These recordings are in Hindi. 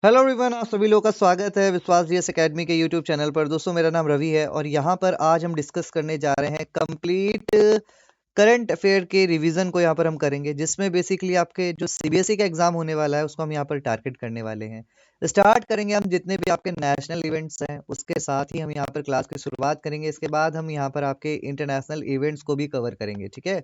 हेलो एवरीवन, आप सभी लोगों का स्वागत है विश्वास जीएस एकेडमी के यूट्यूब चैनल पर। दोस्तों, मेरा नाम रवि है और यहाँ पर आज हम डिस्कस करने जा रहे हैं कंप्लीट करंट अफेयर के रिवीजन को यहाँ पर हम करेंगे, जिसमें बेसिकली आपके जो सीबीएसई का एग्जाम होने वाला है उसको हम यहाँ पर टारगेट करने वाले हैं। स्टार्ट करेंगे हम जितने भी आपके नेशनल इवेंट्स हैं उसके साथ ही हम यहाँ पर क्लास की शुरुआत करेंगे। इसके बाद हम यहाँ पर आपके इंटरनेशनल इवेंट्स को भी कवर करेंगे, ठीक है।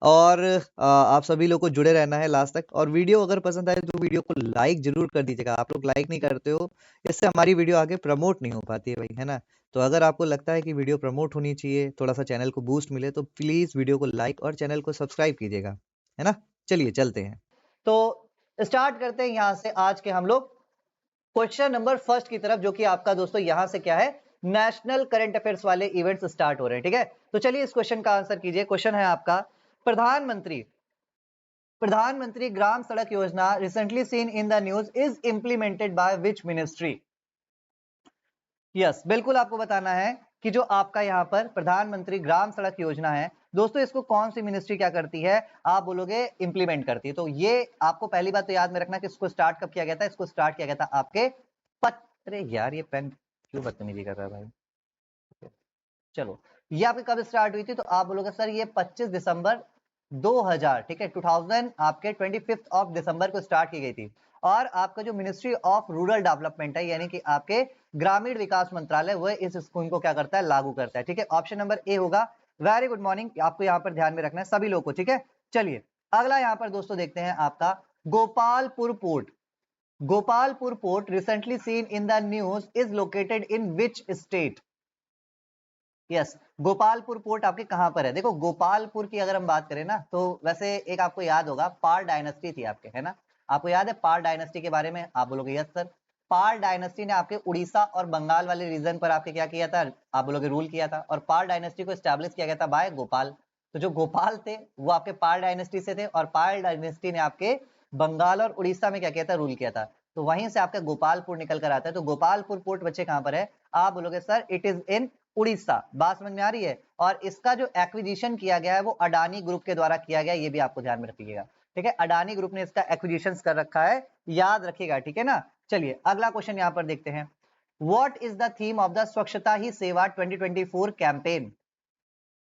और आप सभी लोग को जुड़े रहना है लास्ट तक। और वीडियो अगर पसंद आए तो वीडियो को लाइक जरूर कर दीजिएगा। आप लोग लाइक नहीं करते हो, इससे हमारी वीडियो आगे प्रमोट नहीं हो पाती है भाई, है ना। तो अगर आपको लगता है कि वीडियो प्रमोट होनी चाहिए, थोड़ा सा चैनल को बूस्ट मिले, तो प्लीज वीडियो को लाइक और चैनल को सब्सक्राइब कीजिएगा, है ना। चलिए चलते हैं, तो स्टार्ट करते हैं यहाँ से आज के हम लोग क्वेश्चन नंबर फर्स्ट की तरफ, जो कि आपका दोस्तों यहाँ से क्या है, नेशनल करंट अफेयर्स वाले इवेंट्स स्टार्ट हो रहे हैं, ठीक है। तो चलिए इस क्वेश्चन का आंसर कीजिए। क्वेश्चन है आपका, प्रधानमंत्री प्रधानमंत्री ग्राम सड़क योजना recently seen in the news is implemented by which ministry. Yes, बिल्कुल आपको बताना है कि जो आपका यहाँ पर प्रधानमंत्री ग्राम सड़क योजना है दोस्तों, इसको कौन सी मिनिस्ट्री क्या करती है, आप बोलोगे इंप्लीमेंट करती है। तो ये आपको पहली बात तो याद में रखना कि इसको स्टार्ट कब किया गया था। इसको स्टार्ट किया गया था आपके अरे यार, ये पेन क्यों बदतमीजी कर रहा है भाई। चलो, ये आपकी कब स्टार्ट हुई थी, तो आप बोलोगे सर ये 25 दिसंबर 2000, ठीक है, 2000 आपके 25 ऑफ दिसंबर को स्टार्ट की गई थी। और आपका जो मिनिस्ट्री ऑफ रूरल डेवलपमेंट है, यानी कि आपके ग्रामीण विकास मंत्रालय, वह इस स्कीम को क्या करता है, लागू करता है, ठीक है। ऑप्शन नंबर ए होगा। वेरी गुड मॉर्निंग, आपको यहाँ पर ध्यान में रखना है सभी लोगों को, ठीक है। चलिए अगला यहाँ पर दोस्तों देखते हैं आपका Gopalpur port. Gopalpur port recently seen in the news is located in which state. Yes, Gopalpur port आपके कहां पर है। देखो, गोपालपुर की अगर हम बात करें ना, तो वैसे एक आपको याद होगा, पाल डायनेस्टी थी आपके, है ना। आपको याद है पाल डायनेस्टी के बारे में, आप बोलोगे यस सर। पाल डायनेस्टी ने आपके उड़ीसा और बंगाल वाले रीजन पर आपके क्या किया था, आप बोलोगे रूल किया था। और पाल डायनेस्टी को स्टैब्लिश किया गया था बाय गोपाल। तो जो गोपाल थे वो आपके पाल डायनेस्टी से थे, और पाल डायनेस्टी ने आपके बंगाल और उड़ीसा में क्या किया था, रूल किया था। तो वहीं से आपका गोपालपुर निकल कर आता है। तो गोपालपुर पोर्ट बच्चे कहां पर है, आप बोलोगे sir it is in Orissa. बात समझ में आ रही है। और इसका जो एक्विजिशन किया गया है वो अडानी ग्रुप के द्वारा किया गया है, ये भी आपको ध्यान में रखिएगा, ठीक है। अडानी ग्रुप ने इसका एक्विजिशन कर रखा है, याद रखिएगा, ठीक है ना। चलिए अगला क्वेश्चन यहां पर देखते हैं। What is the theme of the स्वच्छता ही सेवा 2024 कैंपेन।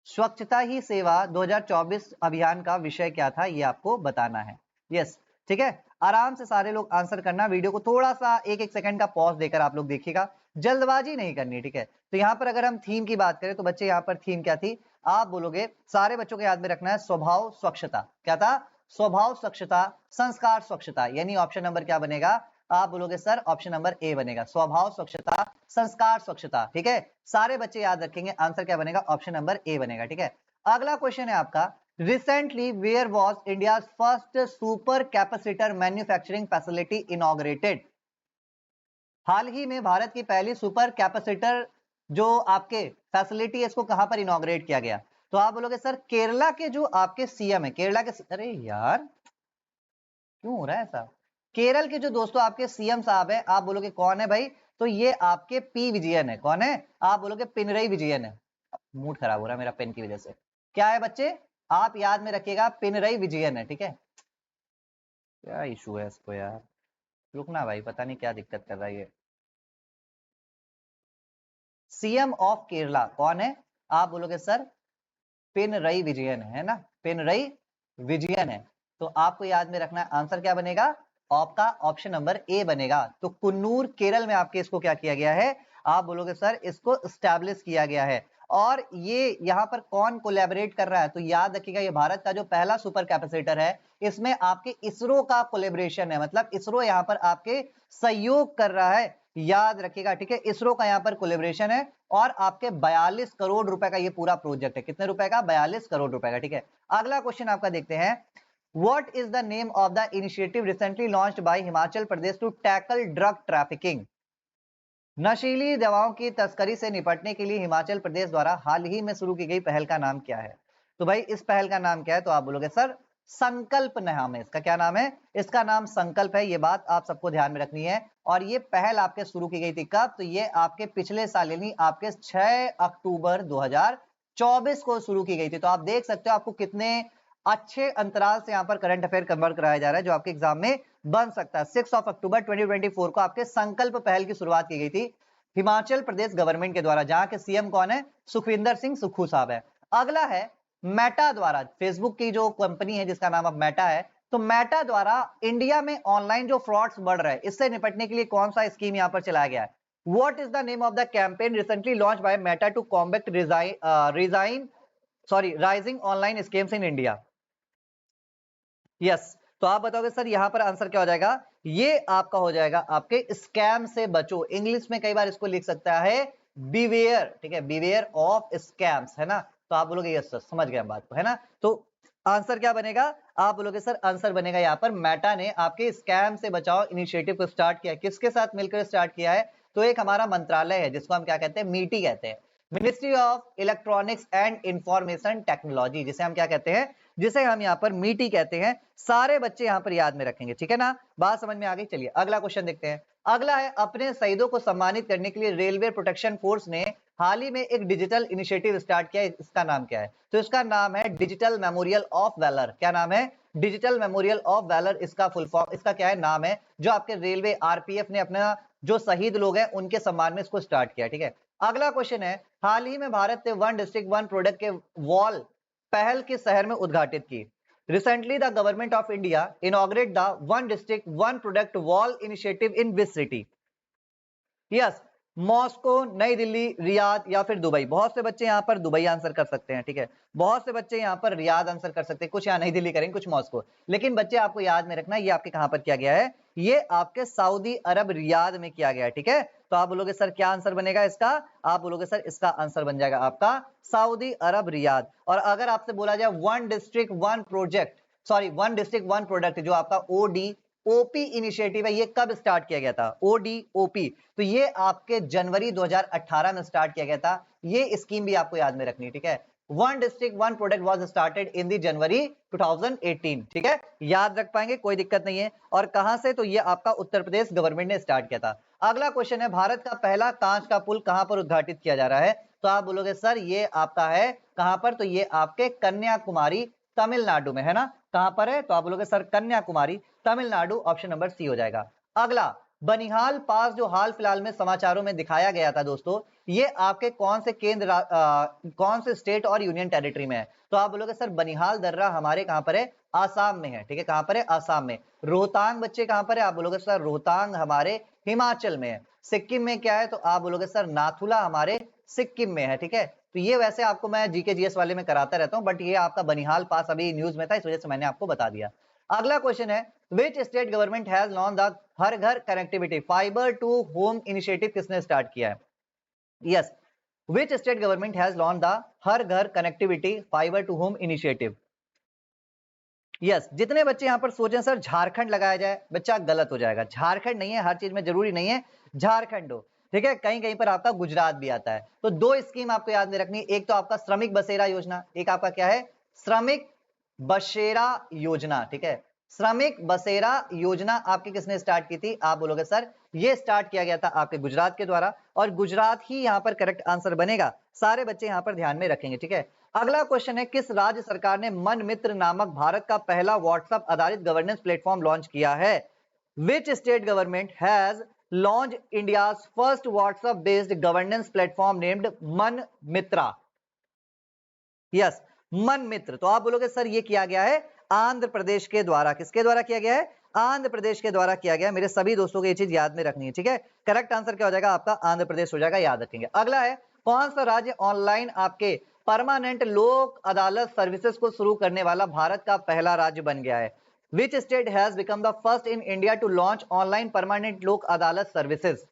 स्वच्छता ही सेवा 2024 अभियान का विषय क्या था, ये आपको बताना है। यस, ठीक है। आराम से सारे लोग आंसर करना, वीडियो को थोड़ा सा एक एक सेकंड का पॉज देकर आप लोग देखिएगा, जल्दबाजी नहीं करनी, ठीक है। तो यहाँ पर अगर हम थीम की बात करें तो बच्चे यहाँ पर थीम क्या थी, आप बोलोगे, सारे बच्चों को याद में रखना है, स्वभाव स्वच्छता। क्या था, स्वभाव स्वच्छता, संस्कार स्वच्छता, यानी ऑप्शन नंबर क्या बनेगा, आप बोलोगे सर ऑप्शन नंबर ए बनेगा, स्वभाव स्वच्छता, संस्कार स्वच्छता, ठीक है। सारे बच्चे याद रखेंगे, आंसर क्या बनेगा, ऑप्शन नंबर ए बनेगा, ठीक है। अगला क्वेश्चन है आपका, recently where was India first super capacitor manufacturing facility inaugurated. हाल ही में भारत की पहली सुपर कैपेसिटर जो आपके फैसिलिटी है, इसको कहां पर इनॉग्रेट किया गया। तो आप बोलोगे सर केरला के जो आपके सीएम है, केरला के, अरे यार क्यों हो रहा है ऐसा, केरल के जो दोस्तों आपके सीएम साहब है, आप बोलोगे कौन है भाई, तो ये आपके पी विजयन है। कौन है, आप बोलोगे पिनरई विजयन है। मूड खराब हो रहा है मेरा पेन की वजह से। क्या है बच्चे, आप याद में रखिएगा, पिनरई विजयन है, ठीक है। क्या इशू है इसको यार, रुकना भाई, पता नहीं क्या दिक्कत कर रहा है ये। सीएम ऑफ केरला कौन है, आप बोलोगे सर पिनरई विजयन है ना, पिनरई विजयन है। तो आपको याद में रखना है, आंसर क्या बनेगा, आपका ऑप्शन नंबर ए बनेगा। तो कुन्नूर केरल में आपके इसको क्या किया गया है, आप बोलोगे सर इसको स्टैब्लिश किया गया है। और ये यहाँ पर कौन कोलैबोरेट कर रहा है, तो याद रखिएगा ये भारत का जो पहला सुपर कैपेसिटर है, इसमें आपके इसरो का कोलैबोरेशन है, मतलब इसरो यहाँ पर आपके सहयोग कर रहा है, याद रखिएगा, ठीक है। इसरो का यहाँ पर कोलैबोरेशन है और आपके 42 करोड़ रुपए का ये पूरा प्रोजेक्ट है। कितने रुपए का, 42 करोड़ रुपए का, ठीक है। अगला क्वेश्चन आपका देखते हैं, what is the name of the initiative recently launched by Himachal Pradesh to tackle drug trafficking. नशीली दवाओं की तस्करी से निपटने के लिए हिमाचल प्रदेश द्वारा हाल ही में शुरू की गई पहल का नाम क्या है। तो भाई इस पहल का नाम क्या है, तो आप बोलोगे सर संकल्प नाम है इसका। क्या नाम है, इसका नाम संकल्प है। ये बात आप सबको ध्यान में रखनी है। और ये पहल आपके शुरू की गई थी कब, तो ये आपके पिछले साल यानी आपके 6 अक्टूबर 2024 को शुरू की गई थी। तो आप देख सकते हो आपको कितने अच्छे अंतराल से यहाँ पर करंट अफेयर कन्वर्ट कराया जा रहा है जो आपके एग्जाम में बन सकता है। 6 अक्टूबर 2024 को आपके संकल्प पहल की शुरुआत की गई थी हिमाचल प्रदेश गवर्नमेंट के द्वारा, जहां के सीएम कौन है? सुखविंदर सिंह सुक्खू साहब है। अगला है मेटा द्वारा, फेसबुक की जो कंपनी है जिसका नाम अब मेटा है, तो मेटा द्वारा इंडिया में ऑनलाइन जो फ्रॉड्स बढ़ रहे हैं इससे निपटने के लिए कौन सा स्कीम यहां पर चलाया गया है? What is the name of the campaign recently launch by Meta to combat rising online scams in India? Yes, तो आप बताओगे सर यहां पर आंसर क्या हो जाएगा? ये आपका हो जाएगा आपके स्कैम से बचो। इंग्लिश में कई बार इसको लिख सकता है बीवेयर, ठीक है, बीवेयर ऑफ स्कैम्स, है ना? तो आप बोलोगे यस सर, समझ गए हम बात को, है ना? तो आंसर क्या बनेगा? आप बोलोगे सर आंसर बनेगा यहाँ पर मेटा ने आपके स्कैम से बचाओ इनिशिएटिव को स्टार्ट किया है। किसके साथ मिलकर स्टार्ट किया है? तो एक हमारा मंत्रालय है जिसको हम क्या कहते हैं? मीटी कहते हैं, ministry of electronics and information technology, जिसे हम क्या कहते हैं? जिसे हम यहाँ पर मीटी कहते हैं। सारे बच्चे यहाँ पर याद में रखेंगे, ठीक है ना? बात समझ में आ गई? चलिए अगला क्वेश्चन देखते हैं। अगला है, अपने शहीदों को सम्मानित करने के लिए रेलवे प्रोटेक्शन फोर्स ने हाल ही में एक डिजिटल इनिशिएटिव स्टार्ट किया है, इसका नाम क्या है? तो इसका नाम है डिजिटल मेमोरियल ऑफ वैलर। क्या नाम है? डिजिटल मेमोरियल ऑफ वैलर इसका फुल फॉर्म, इसका क्या है? नाम है, जो आपके रेलवे आरपीएफ ने अपना जो शहीद लोग हैं उनके सम्मान में इसको स्टार्ट किया, ठीक है? अगला क्वेश्चन है, हाल ही में भारत ने वन डिस्ट्रिक्ट वन प्रोडक्ट के वॉल पहल किस शहर में उद्घाटित की? Recently, the government of India inaugurated the One District, One Product Wall initiative in which city? Yes, Moscow, नई दिल्ली, रियाद या फिर दुबई। बहुत से बच्चे यहाँ पर दुबई आंसर कर सकते हैं, ठीक है? बहुत से बच्चे यहाँ पर रियाद आंसर कर सकते हैं, कुछ यहाँ नई दिल्ली करेंगे, कुछ मॉस्को। लेकिन बच्चे आपको याद में रखना, ये आपके कहां पर किया गया है? ये आपके सऊदी अरब रियाद में किया गया है, ठीक है? तो आप बोलोगे सर क्या आंसर बनेगा इसका? आप बोलोगे सर इसका आंसर बन जाएगा आपका सऊदी अरब रियाद। और अगर आपसे बोला जाए one district one project, sorry one district one product, जो आपका ओडी-ओपी इनिशिएटिव है, ये कब स्टार्ट किया गया था? ओडी-ओपी, तो ये आपके जनवरी 2018 में स्टार्ट किया गया था। ये स्कीम भी आपको याद में रखनी है, ठीक है? One district one product was started in the January 2018, ठीक है? याद रख पाएंगे, कोई दिक्कत नहीं है। और कहां से? तो ये आपका उत्तर प्रदेश गवर्नमेंट ने स्टार्ट किया था। अगला क्वेश्चन है, भारत का पहला कांच का पुल कहां पर उद्घाटित किया जा रहा है? तो आप बोलोगे सर ये आपका है कहां पर? तो ये आपके कन्याकुमारी तमिलनाडु में, है ना? कहां पर है? तो आप बोलोगे sir Kanyakumari Tamil Nadu, option number C हो जाएगा। अगला, बनिहाल पास जो हाल फिलहाल में समाचारों में दिखाया गया था दोस्तों, ये आपके कौन से कौन से स्टेट और यूनियन टेरिटरी में है? तो आप बोलोगे सर बनिहाल दर्रा हमारे कहां पर है? आसाम में है, ठीक है? कहां पर है? आसाम में। रोहतांग बच्चे कहां पर है? आप बोलोगे सर रोहतांग हमारे हिमाचल में है। सिक्किम में क्या है? तो आप बोलोगे सर नाथुला हमारे सिक्किम में है, ठीक है? तो ये वैसे आपको मैं जीके जीएस वाले में कराता रहता हूं, बट ये आपका बनिहाल पास अभी न्यूज में था, इस वजह से मैंने आपको बता दिया। अगला क्वेश्चन है, which state government has launch the Har Ghar connectivity fibre to home initiative किसने स्टार्ट किया है? Yes, which state government has launch the Har Ghar connectivity fibre to home initiative? Yes, जितने बच्चे यहां पर सोचें सर झारखंड लगाया जाए, बच्चा गलत हो जाएगा। झारखंड नहीं है, हर चीज में जरूरी नहीं है झारखंड हो, ठीक है? कहीं कहीं पर आपका गुजरात भी आता है। तो दो स्कीम आपको याद में रखनी है, एक तो आपका श्रमिक बसेरा योजना, एक आपका क्या है? श्रमिक बसेरा योजना, ठीक है? श्रमिक बसेरा योजना आपकी किसने स्टार्ट की थी? आप बोलोगे सर ये स्टार्ट किया गया था आपके गुजरात के द्वारा, और गुजरात ही यहां पर करेक्ट आंसर बनेगा। सारे बच्चे यहां पर ध्यान में रखेंगे, ठीक है? अगला क्वेश्चन है, किस राज्य सरकार ने मन मित्र नामक भारत का पहला व्हाट्सएप आधारित गवर्नेंस प्लेटफॉर्म लॉन्च किया है? Which state government has launch India's first WhatsApp based governance platform named मन मित्रा? यस, मन मित्र। तो आप बोलोगे सर ये किया गया है आंध्र प्रदेश के द्वारा। किसके द्वारा किया गया है? आंध्र प्रदेश के द्वारा किया गया। मेरे सभी दोस्तों को ये चीज याद में रखनी है, ठीक है? करेक्ट आंसर क्या हो जाएगा आपका? आंध्र प्रदेश हो जाएगा, याद रखेंगे। अगला है, कौन सा राज्य ऑनलाइन आपके परमानेंट लोक अदालत सर्विसेज को शुरू करने वाला भारत का पहला राज्य बन गया है? Which state has become the first in India to launch online permanent Lok Adalat services?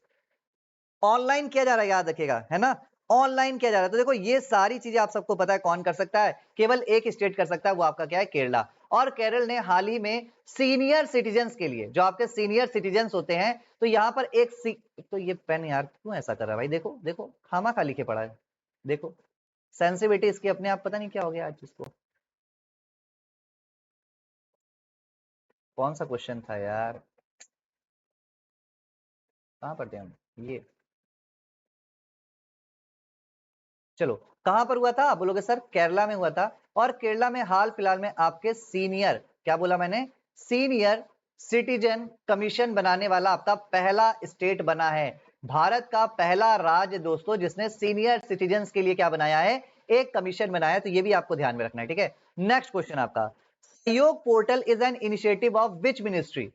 Online किया जा रहा है, याद रखिएगा, है ना? ऑनलाइन किया जा रहा है। तो देखो ये सारी चीजें आप सबको पता है कौन कर सकता है? केवल एक स्टेट कर सकता है, वो आपका क्या है? केरला। और केरल ने हाल ही में सीनियर सिटीजन्स के लिए, जो आपके सीनियर सिटीजन्स होते हैं, तो यहां पर तो ये पेन यार क्यों ऐसा कर रहा है भाई? देखो देखो, खामा खा लिखे पड़ा है, देखो सेंसिटिविटी इसकी अपने आप पता नहीं क्या हो गया आज इसको। कौन सा क्वेश्चन था यार? कहां पढ़ते हैं हम ये? चलो कहां पर हुआ था? आप बोलोगे सर केरला में हुआ था। और केरला में हाल फिलहाल में आपके सीनियर, क्या बोला मैंने, सीनियर सिटीजन कमीशन बनाने वाला आपका पहला स्टेट बना है। भारत का पहला राज्य दोस्तों जिसने सीनियर सिटीजन के लिए क्या बनाया है? एक कमीशन बनाया है। तो ये भी आपको ध्यान में रखना है, ठीक है। नेक्स्ट क्वेश्चन आपका, सहयोग portal is an initiative of which ministry?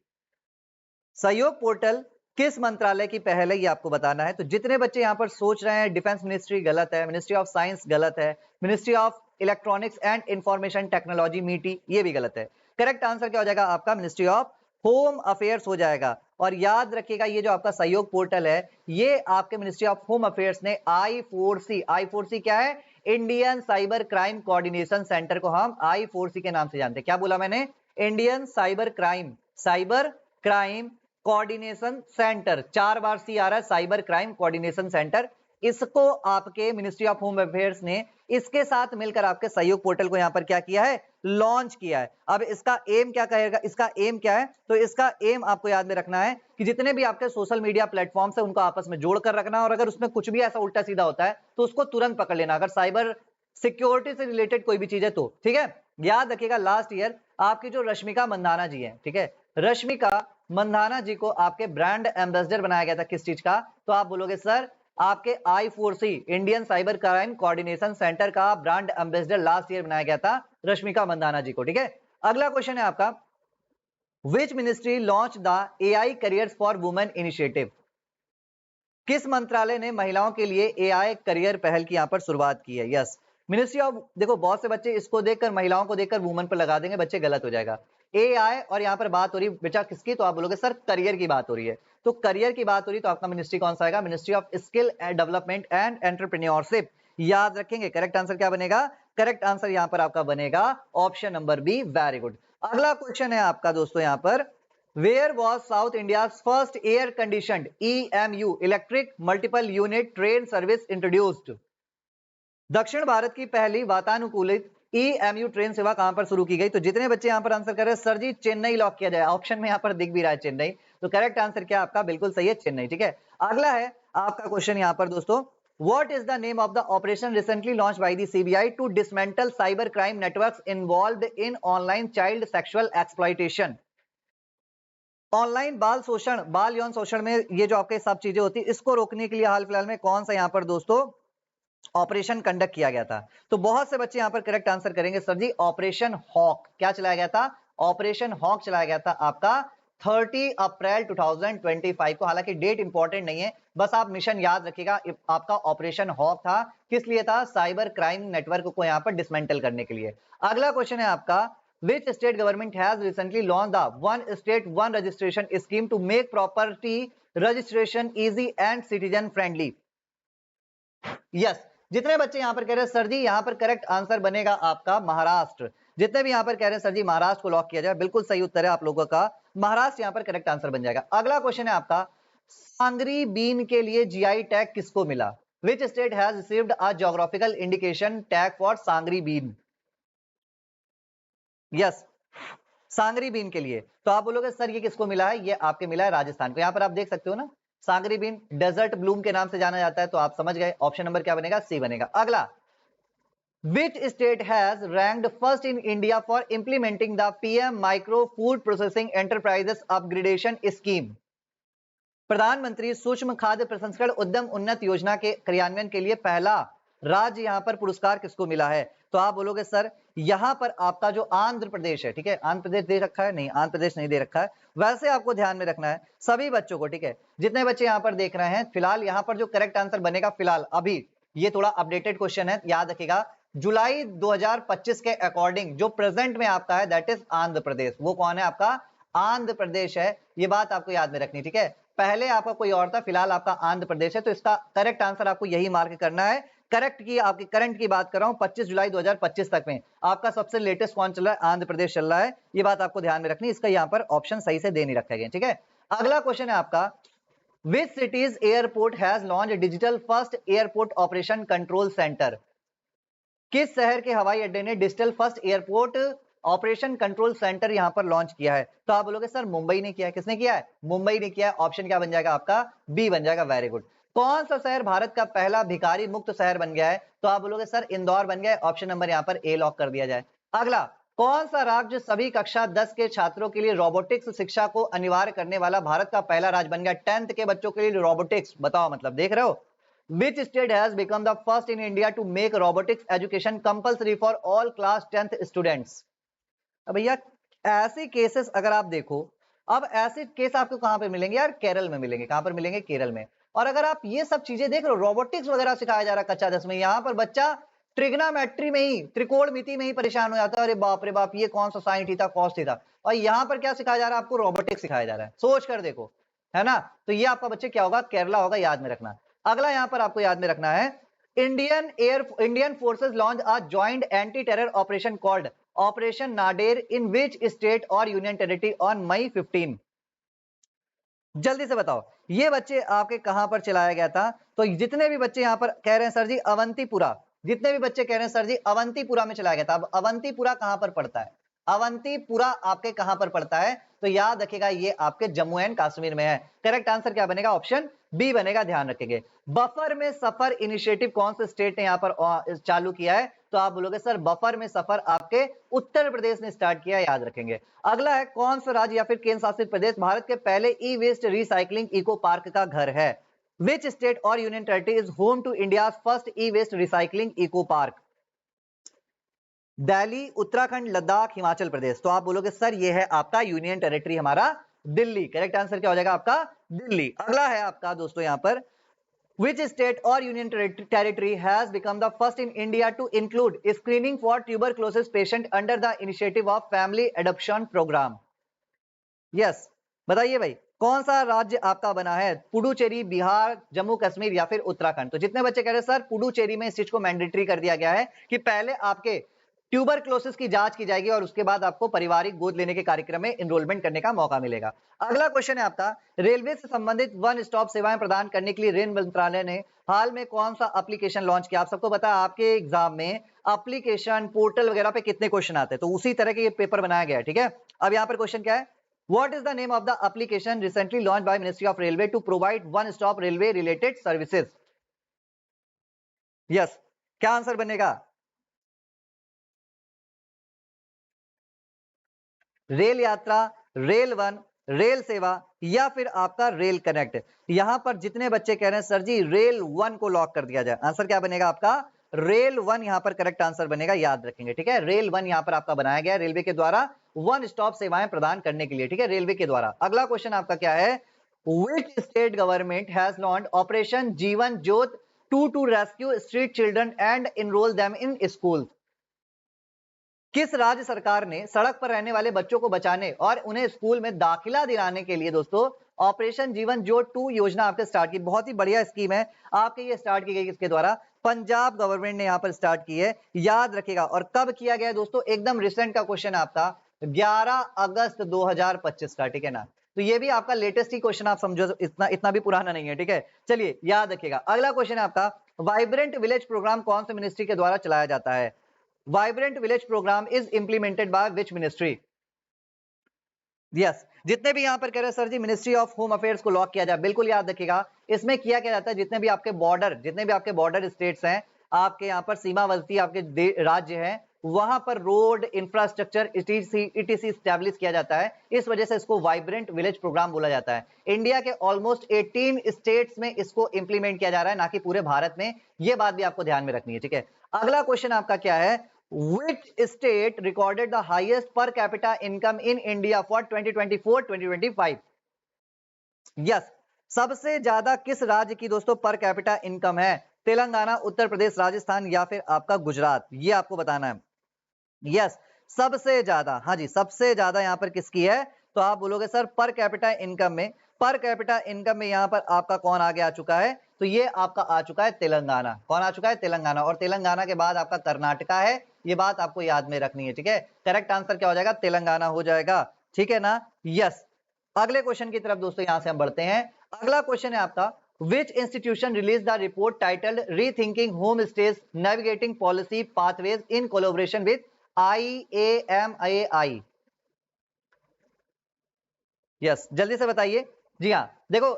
सहयोग पोर्टल किस मंत्रालय की पहल है, ये आपको बताना है। तो जितने बच्चे यहां पर सोच रहे हैं डिफेंस मिनिस्ट्री, गलत है। मिनिस्ट्री ऑफ साइंस गलत है। Ministry of electronics and information technology मीटी, ये भी गलत है। करेक्ट आंसर क्या हो जाएगा आपका? मिनिस्ट्री ऑफ होम अफेयर्स हो जाएगा। और याद रखिएगा ये जो आपका सहयोग पोर्टल है ये आपके मिनिस्ट्री ऑफ होम अफेयर्स ने I4C क्या है? Indian cyber crime coordination centre को हम I4C के नाम से जानते हैं। क्या बोला मैंने? Indian cyber crime coordination centre, 4 बार सी आ रहा है, साइबर क्राइम कोऑर्डिनेशन सेंटर। इसको आपके मिनिस्ट्री ऑफ होम अफेयर्स ने इसके साथ मिलकर आपके सहयोग पोर्टल को यहां पर क्या किया है? लॉन्च किया है। अब इसका एम क्या कहेगा? इसका एम क्या है? तो इसका एम आपको याद में रखना है कि जितने भी आपके सोशल मीडिया प्लेटफॉर्म्स है उनको आपस में जोड़कर रखना, और अगर उसमें कुछ भी ऐसा उल्टा सीधा होता है तो उसको तुरंत पकड़ लेना, अगर साइबर सिक्योरिटी से रिलेटेड कोई भी चीज है तो, ठीक है। याद रखिएगा लास्ट ईयर आपकी जो रश्मिका मंदाना जी है, ठीक है, रश्मिका मंदाना जी को आपके ब्रांड एम्बेसडर बनाया गया था। किस चीज का? तो आप बोलोगे सर आपके I4C Indian cyber crime coordination centre का ब्रांड एम्बेसडर लास्ट ईयर बनाया गया था रश्मिका मंदाना जी को, ठीक है। अगला क्वेश्चन है आपका, which ministry launch the AI careers for women initiative? किस मंत्रालय ने महिलाओं के लिए AI करियर पहल की यहां पर शुरुआत की है? यस, मिनिस्ट्री ऑफ, देखो बहुत से बच्चे इसको देखकर, महिलाओं को देखकर वुमेन पर लगा देंगे, बच्चे गलत हो जाएगा। AI, और यहां पर बात हो रही बेटा किसकी? तो आप बोलोगे सर करियर की बात हो रही है। तो करियर की बात हो रही तो आपका मिनिस्ट्री कौन सा आएगा? Ministry of skill development and entrepreneurship. याद रखेंगे। करेक्ट आंसर क्या बनेगा? करेक्ट आंसर यहां पर आपका बनेगा option number B. Very good. अगला क्वेश्चन है आपका दोस्तों यहां पर, Where was South India's first air-conditioned EMU electric multiple unit train service introduced? दक्षिण भारत की पहली वातानुकूलित EMU ट्रेन सेवा कहां पर शुरू की गई? तो जितने बच्चे यहां पर आंसर कर रहे हैं सर जी चेन्नई लॉक किया जाए, ऑप्शन में यहां पर दिख भी रहा है चेन्नई, तो करेक्ट आंसर क्या आपका? बिल्कुल सही है, चेन्नई, ठीक है। अगला है आपका क्वेश्चन यहां पर दोस्तों, What is the name of the operation recently launched by the CBI to dismantle cyber crime networks involved in online child sexual exploitation? Online बाल शोषण, बाल यौन शोषण में ये जो आपके सब चीजें होती है इसको रोकने के लिए हाल फिलहाल में कौन सा यहां पर दोस्तों ऑपरेशन कंडक्ट किया गया था? तो बहुत से बच्चे यहां पर करेक्ट आंसर करेंगे सर जी ऑपरेशन हॉक। क्या चलाया गया था? ऑपरेशन हॉक चलाया गया था आपका 30 अप्रैल 2025 को। हालांकि डेट इंपॉर्टेंट नहीं है, बस आप मिशन याद रखिएगा। आपका ऑपरेशन हॉक था, किस लिए था? साइबर क्राइम नेटवर्क को यहां पर डिसमेंटल करने के लिए। अगला क्वेश्चन है आपका, which state government has recently launched the one state one registration scheme to make property registration easy and citizen friendly? Yes, जितने बच्चे यहां पर कह रहे हैं सर जी यहां पर करेक्ट आंसर बनेगा आपका महाराष्ट्र। जितने भी यहां पर कह रहे हैं सर जी महाराष्ट्र को लॉक किया जाए, बिल्कुल सही उत्तर है आप लोगों का, महाराष्ट्र यहां पर करेक्ट आंसर बन जाएगा। अगला क्वेश्चन है आपका, सांगरी बीन के लिए जीआई टैग किसको मिला? Which state has received a geographical indication tag for sangri bean? Yes, sangri bean के लिए। तो आप बोलोगे सर ये किसको मिला है? ये आपके मिला है राजस्थान को। यहां पर आप देख सकते हो ना, सांगरी बीन डेजर्ट ब्लूम के नाम से जाना जाता है, तो आप समझ गए। ऑप्शन नंबर क्या बनेगा? सी बनेगा। अगला, which state has ranked first in India for implementing the PM Micro Food Processing Enterprises Upgradation Scheme? प्रधानमंत्री सूक्ष्म खाद्य प्रसंस्करण उद्यम उन्नत योजना के क्रियान्वयन के लिए पहला राज्य यहां पर पुरस्कार किसको मिला है? तो आप बोलोगे सर यहां पर आपका जो आंध्र प्रदेश है, ठीक है, आंध्र प्रदेश दे रखा है? नहीं, आंध्र प्रदेश नहीं दे रखा है। वैसे आपको ध्यान में रखना है सभी बच्चों को, ठीक है, जितने बच्चे यहां पर देख रहे हैं, फिलहाल यहां पर जो करेक्ट आंसर बनेगा, फिलहाल अभी ये थोड़ा अपडेटेड क्वेश्चन है, याद रखिएगा, जुलाई 2025 के अकॉर्डिंग जो प्रेजेंट में आपका है दैट इज आंध्र प्रदेश। वो कौन है? आपका आंध्र प्रदेश है। ये बात आपको याद में रखनी, ठीक है। पहले आपका कोई और था, फिलहाल आपका आंध्र प्रदेश है, तो इसका करेक्ट आंसर आपको यही मार्क करना है। करेक्ट की आपकी करंट की बात कर रहा हूं, 25 जुलाई 2025 तक में आपका सबसे लेटेस्ट कौन चल रहा है? आंध्र प्रदेश चल रहा है। ये बात आपको ध्यान में रखनी, इसका यहां पर ऑप्शन सही से दे नहीं रखा गया, ठीक है। अगला क्वेश्चन है आपका, विच cities airport has launch digital first airport operation control centre? किस शहर के हवाई अड्डे ने digital first airport operation control centre यहां पर लॉन्च किया है? तो आप बोलोगे सर मुंबई ने किया है। किसने किया है? मुंबई ने किया है। ऑप्शन क्या बन जाएगा आपका? बी बन जाएगा। Very good. कौन सा शहर भारत का पहला भिखारी मुक्त शहर बन गया है? तो आप बोलोगे सर इंदौर बन गया है। ऑप्शन नंबर यहाँ पर ए लॉक कर दिया जाए। अगला, कौन सा राज्य सभी कक्षा 10 के छात्रों के लिए रोबोटिक्स शिक्षा को अनिवार्य करने वाला भारत का पहला राज्य बन गया? 10th के बच्चों के लिए रोबोटिक्स, बताओ मतलब, देख रहे हो? Which state has become the first in India to make robotics education compulsory for all class 10th students? अब भैया ऐसे केसेस अगर आप देखो, अब ऐसे केस आपको कहां पे मिलेंगे यार? केरल में मिलेंगे। कहां पर मिलेंगे? केरल में। और अगर आप ये सब चीजें देख रहे हो, रोबोटिक्स वगैरह सिखाया जा रहा है कक्षा 10 में, यहां पर बच्चा ट्रिग्नोमेट्री में ही, त्रिकोणमिति में ही परेशान हो जाता है। अरे बाप रे बाप, ये कौन सा साइन थीटा कॉस थीटा, और यहां पर क्या सिखाया जा रहा है आपको? रोबोटिक्स सिखाया जा रहा है। सोच कर देखो, है ना? तो ये आपका बच्चे क्या होगा? केरला होगा, याद में रखना। अगला यहां पर आपको याद में रखना है, Indian forces launch a joint anti terror operation called operation Nader in which state और यूनियन टेरिटरी ऑन मई 15? जल्दी से बताओ, ये बच्चे आपके कहां पर चलाया गया था? तो जितने भी बच्चे यहां पर कह रहे हैं सर जी अवंतीपुरा, जितने भी बच्चे कह रहे हैं सर जी अवंतीपुरा में चलाया गया था। अब अवंतीपुरा कहां पर पड़ता है? अवंतीपुरा आपके कहां पर पड़ता है? तो याद रखिएगा ये आपके जम्मू एंड कश्मीर में है। करेक्ट आंसर क्या बनेगा? ऑप्शन बी बनेगा, ध्यान रखेंगे। बफर में सफर इनिशिएटिव कौन से स्टेट ने यहां पर चालू किया है? तो आप बोलोगे सर बफर में सफर आपके उत्तर प्रदेश ने स्टार्ट किया, याद रखेंगे। अगला है, कौन सा राज्य या फिर केंद्र शासित प्रदेश भारत के पहले E waste recycling eco park का घर है? विच स्टेट और union territory is home to India first E waste recycling eco park? Delhi, Uttarakhand, Ladakh, Himachal Pradesh. तो आप बोलोगे सर ये है आपका यूनियन टेरिटरी हमारा दिल्ली। करेक्ट आंसर क्या हो जाएगा आपका? दिल्ली। अगला है आपका दोस्तों यहां पर, which state or union territory has become the first in India to include screening for tuberculosis patient under the initiative of family adoption program? yes, बताइए भाई, कौन सा राज्य आपका बना है? पुडुचेरी, बिहार, जम्मू कश्मीर या फिर उत्तराखंड? तो जितने बच्चे कह रहे हैं सर पुडुचेरी में इस चीज को मैंडेटरी कर दिया गया है कि पहले आपके ट्यूबरक्लोसिस की जांच की जाएगी और उसके बाद आपको पारिवारिक गोद लेने के कार्यक्रम में एनरोलमेंट करने का मौका मिलेगा। अगला क्वेश्चन है आपका, रेलवे से संबंधित वन स्टॉप सेवाएं प्रदान करने के लिए रेल मंत्रालय ने हाल में कौन सा एप्लीकेशन लॉन्च किया? आप सबको पता है आपके एग्जाम में एप्लीकेशन पोर्टल वगैरह पे कितने क्वेश्चन आते हैं, तो उसी तरह के ये पेपर बनाया गया है। ठीक है, अब यहाँ पर क्वेश्चन क्या है, What is the name of the application recently launched by Ministry of Railway to provide one-stop railway related services? Yes, क्या आंसर बनेगा? रेल यात्रा, रेल वन, रेल सेवा या फिर आपका रेल कनेक्ट? यहां पर जितने बच्चे कह रहे हैं सर जी रेल वन को लॉक कर दिया जाए, आंसर क्या बनेगा आपका? रेल वन यहां पर करेक्ट आंसर बनेगा, याद रखेंगे। ठीक है, रेल वन यहां पर आपका बनाया गया है रेलवे के द्वारा वन स्टॉप सेवाएं प्रदान करने के लिए। ठीक है, रेलवे के द्वारा। अगला क्वेश्चन आपका क्या है, which state government has launched operation Jeevan Jyot to rescue street children and enrol them in school? किस राज्य सरकार ने सड़क पर रहने वाले बच्चों को बचाने और उन्हें स्कूल में दाखिला दिलाने के लिए दोस्तों ऑपरेशन जीवन ज्योत 2 योजना आपके स्टार्ट की? बहुत ही बढ़िया स्कीम है आपके, ये स्टार्ट की गई किसके द्वारा? पंजाब गवर्नमेंट ने यहां पर स्टार्ट की है, याद रखिएगा। और कब किया गया दोस्तों? एकदम रिसेंट का क्वेश्चन है आपका, 11 अगस्त 2025 का। ठीक है ना, तो ये भी आपका लेटेस्ट ही क्वेश्चन, आप समझो, इतना भी पुराना नहीं है। ठीक है, चलिए याद रखिएगा। अगला क्वेश्चन है आपका, वाइब्रेंट विलेज प्रोग्राम कौन से मिनिस्ट्री के द्वारा चलाया जाता है? Vibrant village programme is implemented by which ministry? Yes, जितने भी यहां पर कह रहे हैं sir ji ministry of home affairs को लॉक किया जाए, बिल्कुल याद रखिएगा। इसमें किया क्या जाता है, जितने भी आपके बॉर्डर स्टेट्स हैं, आपके यहां पर सीमावर्ती आपके राज्य हैं, वहां पर रोड इंफ्रास्ट्रक्चर इटीसी स्टैब्लिश किया जाता है। इस वजह से इसको वाइब्रेंट विलेज प्रोग्राम बोला जाता है। इंडिया के ऑलमोस्ट 18 स्टेट्स में इसको इंप्लीमेंट किया जा रहा है, ना कि पूरे भारत में। यह बात भी आपको ध्यान में रखनी है। ठीक है, अगला क्वेश्चन आपका क्या है, Which state recorded the highest per capita income in India for 2024-2025? Yes, सबसे ज्यादा किस राज्य की दोस्तों पर कैपिटा इनकम है? तेलंगाना, उत्तर प्रदेश, राजस्थान या फिर आपका गुजरात? ये आपको बताना है। यस, सबसे ज्यादा, हाँ जी, सबसे ज्यादा यहां पर किसकी है? तो आप बोलोगे सर पर कैपिटा इनकम में यहां पर आपका कौन आगे आ चुका है? तो ये आपका आ चुका है तेलंगाना। कौन आ चुका है? तेलंगाना। और तेलंगाना के बाद आपका कर्नाटका है, ये बात आपको याद में रखनी है। ठीक है, करेक्ट आंसर क्या हो जाएगा? तेलंगाना हो जाएगा। ठीक है ना, यस। अगले क्वेश्चन की तरफ दोस्तों यहां से हम बढ़ते हैं। अगला क्वेश्चन है आपका, which institution released the report titled rethinking home stays navigating policy pathways in collaboration with IAMAI? Yes, जल्दी से बताइए। जी हाँ, देखो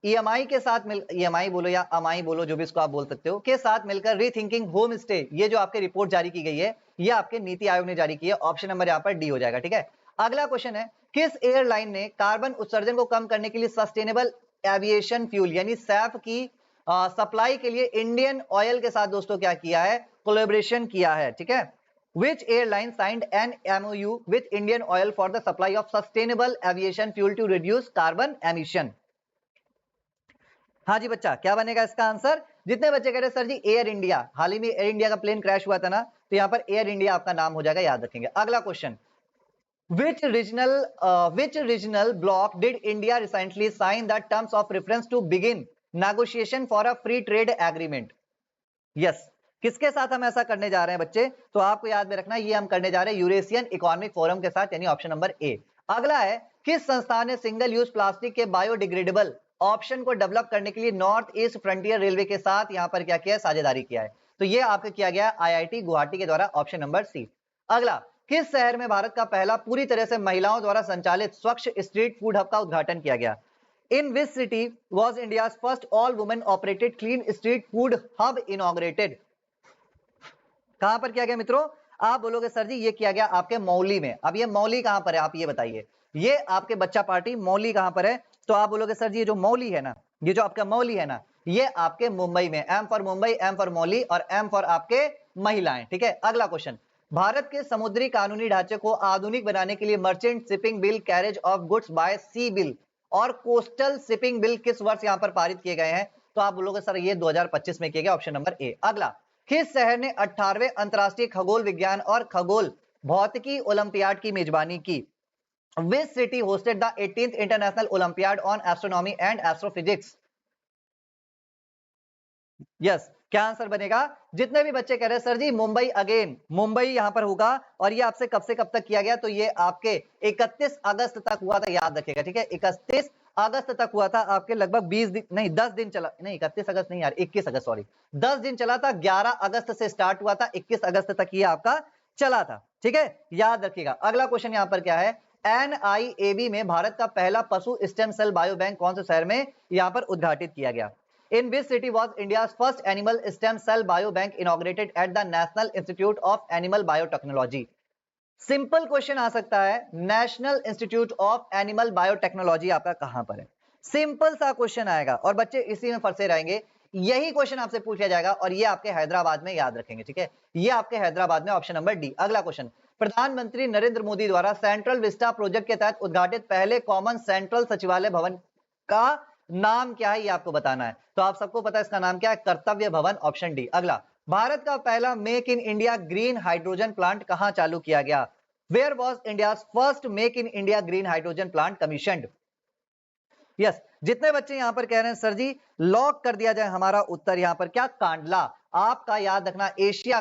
ईएमआई के साथ ईएमआई बोलो या अमाई बोलो, जो भी इसको आप बोल सकते हो, के साथ मिलकर रीथिंकिंग होम स्टे, ये जो आपके रिपोर्ट जारी की गई है, ये आपके नीति आयोग ने जारी की है। ऑप्शन नंबर यहाँ पर डी हो जाएगा। ठीक है, अगला क्वेश्चन है, किस एयरलाइन ने कार्बन उत्सर्जन को कम करने के लिए सस्टेनेबल एविएशन फ्यूल यानी सैफ की सप्लाई के लिए इंडियन ऑयल के साथ दोस्तों क्या किया है, कोलैबोरेशन किया है। ठीक है, which airline signed an MOU with Indian Oil for the supply of sustainable aviation fuel to reduce carbon emission? हाँ जी बच्चा, क्या बनेगा इसका आंसर? जितने बच्चे कह रहे सर जी एयर इंडिया, हाल ही में एयर इंडिया का प्लेन क्रैश हुआ था ना, तो यहाँ पर एयर इंडिया आपका नाम हो जाएगा, याद रखेंगे। अगला question, which regional bloc did India recently sign the terms of reference to begin negotiation for a free trade agreement? Yes, किसके साथ हम ऐसा करने जा रहे हैं बच्चे? तो आपको याद में रखना, ये हम करने जा रहे हैं यूरेशियन इकोनॉमिक फोरम के साथ, यानी ऑप्शन नंबर ए। अगला है, किस संस्थान ने सिंगल यूज प्लास्टिक के बायोडिग्रेडेबल ऑप्शन को डेवलप करने के लिए नॉर्थ ईस्ट फ्रंटियर रेलवे के साथ यहां पर क्या किया है, साझेदारी किया है? तो ये आपका किया गया आईआईटी गुवाहाटी के द्वारा, ऑप्शन नंबर सी। अगला, किस शहर में भारत का पहला पूरी तरह से महिलाओं द्वारा संचालित स्वच्छ स्ट्रीट फूड हब का उद्घाटन किया गया? In which city was India's first all-women operated clean street food hub inaugurated? कहां पर किया गया मित्रों? आप बोलोगे सर जी ये किया गया आपके मौली में। अब ये मौली कहां पर है, आप ये बताइए। ये आपके बच्चा पार्टी मौली कहां पर है? तो आप बोलोगे सर जी ये जो मौली है ना, ये जो आपका मौली है ना, ये आपके मुंबई में। M for Mumbai, M for Mauli और एम फॉर आपके महिलाएं। ठीक है, अगला क्वेश्चन, भारत के समुद्री कानूनी ढांचे को आधुनिक बनाने के लिए merchant shipping bill, carriage of goods by sea bill और कोस्टल शिपिंग बिल किस वर्ष यहां पर पारित किए गए हैं? तो आप बोलोगे सर ये 2025 में किया गया, ऑप्शन नंबर ए। अगला, किस शहर ने 18वें अंतरराष्ट्रीय खगोल विज्ञान और खगोल भौतिकी ओलंपियाड की मेजबानी की? Which city hosted the 18th International Olympiad on Astronomy and Astrophysics? Yes, क्या आंसर बनेगा? जितने भी बच्चे कह रहे हैं सर जी मुंबई अगेन, मुंबई यहां पर होगा। और ये आपसे कब से कब तक किया गया? तो ये आपके 31 अगस्त तक हुआ था, याद रखिएगा। ठीक है, 31 अगस्त तक हुआ था, आपके लगभग 20 दिन नहीं 10 दिन चला, नहीं 31 अगस्त नहीं यार, 21 अगस्त, सॉरी 10 दिन चला था। 11 अगस्त से स्टार्ट हुआ था, 21 अगस्त तक ये आपका चला था। ठीक है, याद रखिएगा। अगला क्वेश्चन यहां पर क्या है, NIAB में भारत का पहला पशु स्टेम सेल बायो बैंक कौन से शहर में यहां पर उद्घाटित किया गया? In which city was India's first animal stem cell biobank inaugurated at the National Institute of Animal Biotechnology? Simple question आ सकता है, national institute of animal biotechnology आपका कहां पर है? सिंपल सा क्वेश्चन आएगा और बच्चे इसी में फंसे रहेंगे। यही क्वेश्चन आपसे पूछा जाएगा और ये आपके हैदराबाद में, याद रखेंगे। ठीक है, ये आपके हैदराबाद में, ऑप्शन नंबर डी। अगला क्वेश्चन, प्रधानमंत्री नरेंद्र मोदी द्वारा सेंट्रल विस्टा प्रोजेक्ट के तहत उद्घाटित पहले कॉमन सेंट्रल सचिवालय भवन का नाम क्या है, ये आपको बताना है। तो आप सबको पता है इसका नाम क्या है, कर्तव्य भवन, ऑप्शन डी। अगला, भारत का पहला make in India green hydrogen plant कहां चालू किया गया? Where was India first make in India green hydrogen plant commissioned? Yes, जितने बच्चे यहां पर कह रहे हैं सर जी लॉक कर दिया जाए हमारा उत्तर यहां पर क्या, कांडला। आपका याद रखना, एशिया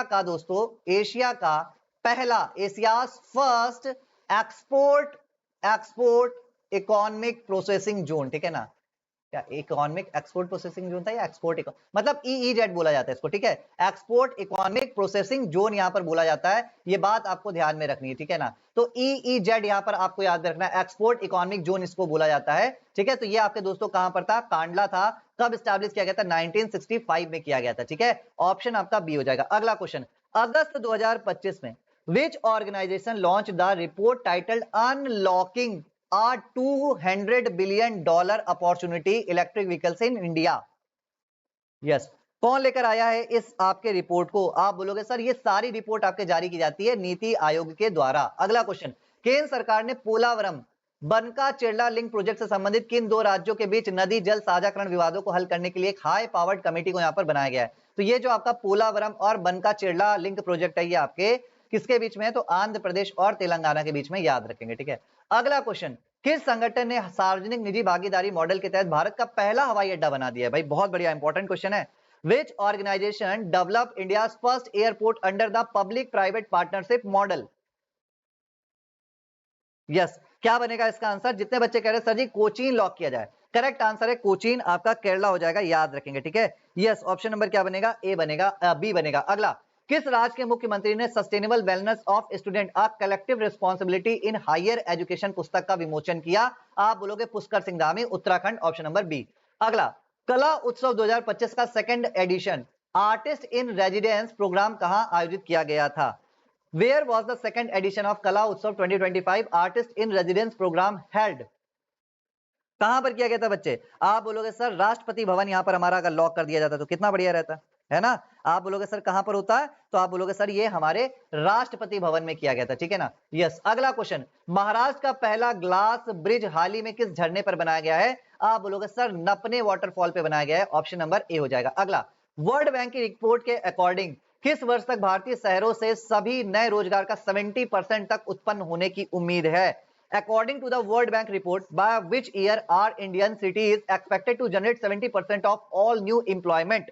का दोस्तों, एशिया का पहला, Asia's first export economic processing zone. ठीक है ना, क्या इकोनॉमिक एक्सपोर्ट प्रोसेसिंग जोन था या एक्सपोर्ट मतलब EEZ बोला जाता है इसको। ठीक है, एक्सपोर्ट इकोनॉमिक प्रोसेसिंग जोन यहां पर बोला जाता है, ये बात आपको ध्यान में रखनी है। ठीक है ना, तो EEZ यहां पर आपको याद रखना है, एक्सपोर्ट इकोनॉमिक जोन इसको बोला जाता है। ठीक है, तो ये आपके दोस्तों कहां पर था, कांडला था। कब स्टैब्लिश किया गया था? 1965 में किया गया था। ठीक है, ऑप्शन आपका बी हो जाएगा। अगला क्वेश्चन, अगस्त 2025 में which organisation launch the report titled unlocking a $200 billion opportunity electric vehicles in India? Yes, कौन लेकर आया है इस आपके रिपोर्ट को? आप बोलोगे सर ये सारी रिपोर्ट आपके जारी की जाती है नीति आयोग के द्वारा। अगला क्वेश्चन, केंद्र सरकार ने पोलावरम बनका चेरला लिंक प्रोजेक्ट से संबंधित किन दो राज्यों के बीच नदी जल साझाकरण विवादों को हल करने के लिए एक हाई पावर्ड कमेटी को यहां पर बनाया गया है? तो ये जो आपका पोलावरम और बनका चेरला लिंक प्रोजेक्ट है, ये आपके किसके बीच में है? तो आंध्र प्रदेश और तेलंगाना के बीच में, याद रखेंगे। ठीक है, अगला क्वेश्चन, किस संगठन ने सार्वजनिक निजी भागीदारी मॉडल के तहत भारत का पहला हवाई अड्डा बना दिया है? भाई बहुत बढ़िया इंपॉर्टेंट क्वेश्चन है। Which organisation develop India first airport under the public private partnership model? Yes, क्या बनेगा इसका आंसर? जितने बच्चे कह रहे हैं सर जी कोचीन लॉक किया जाए, करेक्ट आंसर है कोचीन, आपका केरला हो जाएगा, याद रखेंगे। ठीक है, यस, ऑप्शन नंबर क्या बनेगा? ए बनेगा, बी बनेगा। अगला, किस राज्य के मुख्यमंत्री ने sustainable wellness of student a collective responsibility in higher education पुस्तक का विमोचन किया? आप बोलोगे Pushkar Singh Dhami, Uttarakhand, option number B. अगला, कला उत्सव 2025 का second edition artist in residence programme कहां आयोजित किया गया था? Where was the second edition of Kala Utsav 2025 artist in residence programme held? कहां पर किया गया था बच्चे? आप बोलोगे सर राष्ट्रपति भवन, यहां पर हमारा अगर लॉक कर दिया जाता तो कितना बढ़िया रहता है ना। आप बोलोगे सर कहां पर होता है, तो आप बोलोगे सर ये हमारे राष्ट्रपति भवन में किया गया था, ठीक है ना। यस। अगला क्वेश्चन, महाराष्ट्र का पहला ग्लास ब्रिज हाल ही में किस झरने पर बनाया गया है? आप बोलोगे सर नपने वाटरफॉल पे बनाया गया है, ऑप्शन नंबर ए हो जाएगा। अगला, वर्ल्ड बैंक की रिपोर्ट के अकॉर्डिंग किस वर्ष तक भारतीय शहरों से सभी नए रोजगार का 70% तक उत्पन्न होने की उम्मीद है? According to the World Bank report, by which year are Indian cities expected to generate 70% of all new employment?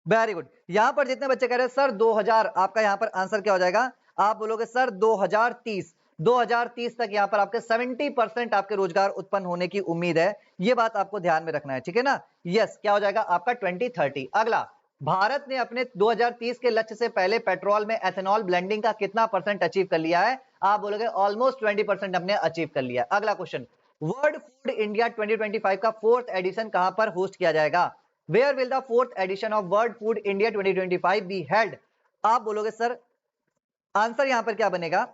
Very good. यहां पर जितने बच्चे कह रहे हैं सर 2000, आपका यहां पर आंसर क्या हो जाएगा? आप बोलोगे सर 2030 तक यहां पर आपके 70% आपके रोजगार उत्पन्न होने की उम्मीद है। ये बात आपको ध्यान में रखना है, ठीक है ना। यस, क्या हो जाएगा आपका 2030। अगला, भारत ने अपने 2030 के लक्ष्य से पहले पेट्रोल में एथेनॉल ब्लेंडिंग का कितना परसेंट अचीव कर लिया है? आप बोलोगे ऑलमोस्ट 20% हमने अचीव कर लिया। अगला क्वेश्चन, वर्ल्ड फूड इंडिया 2025 का फोर्थ एडिशन कहां पर होस्ट किया जाएगा? Where will the fourth edition of world food India 2025 be held? आप बोलोगे सर आंसर यहां पर क्या बनेगा?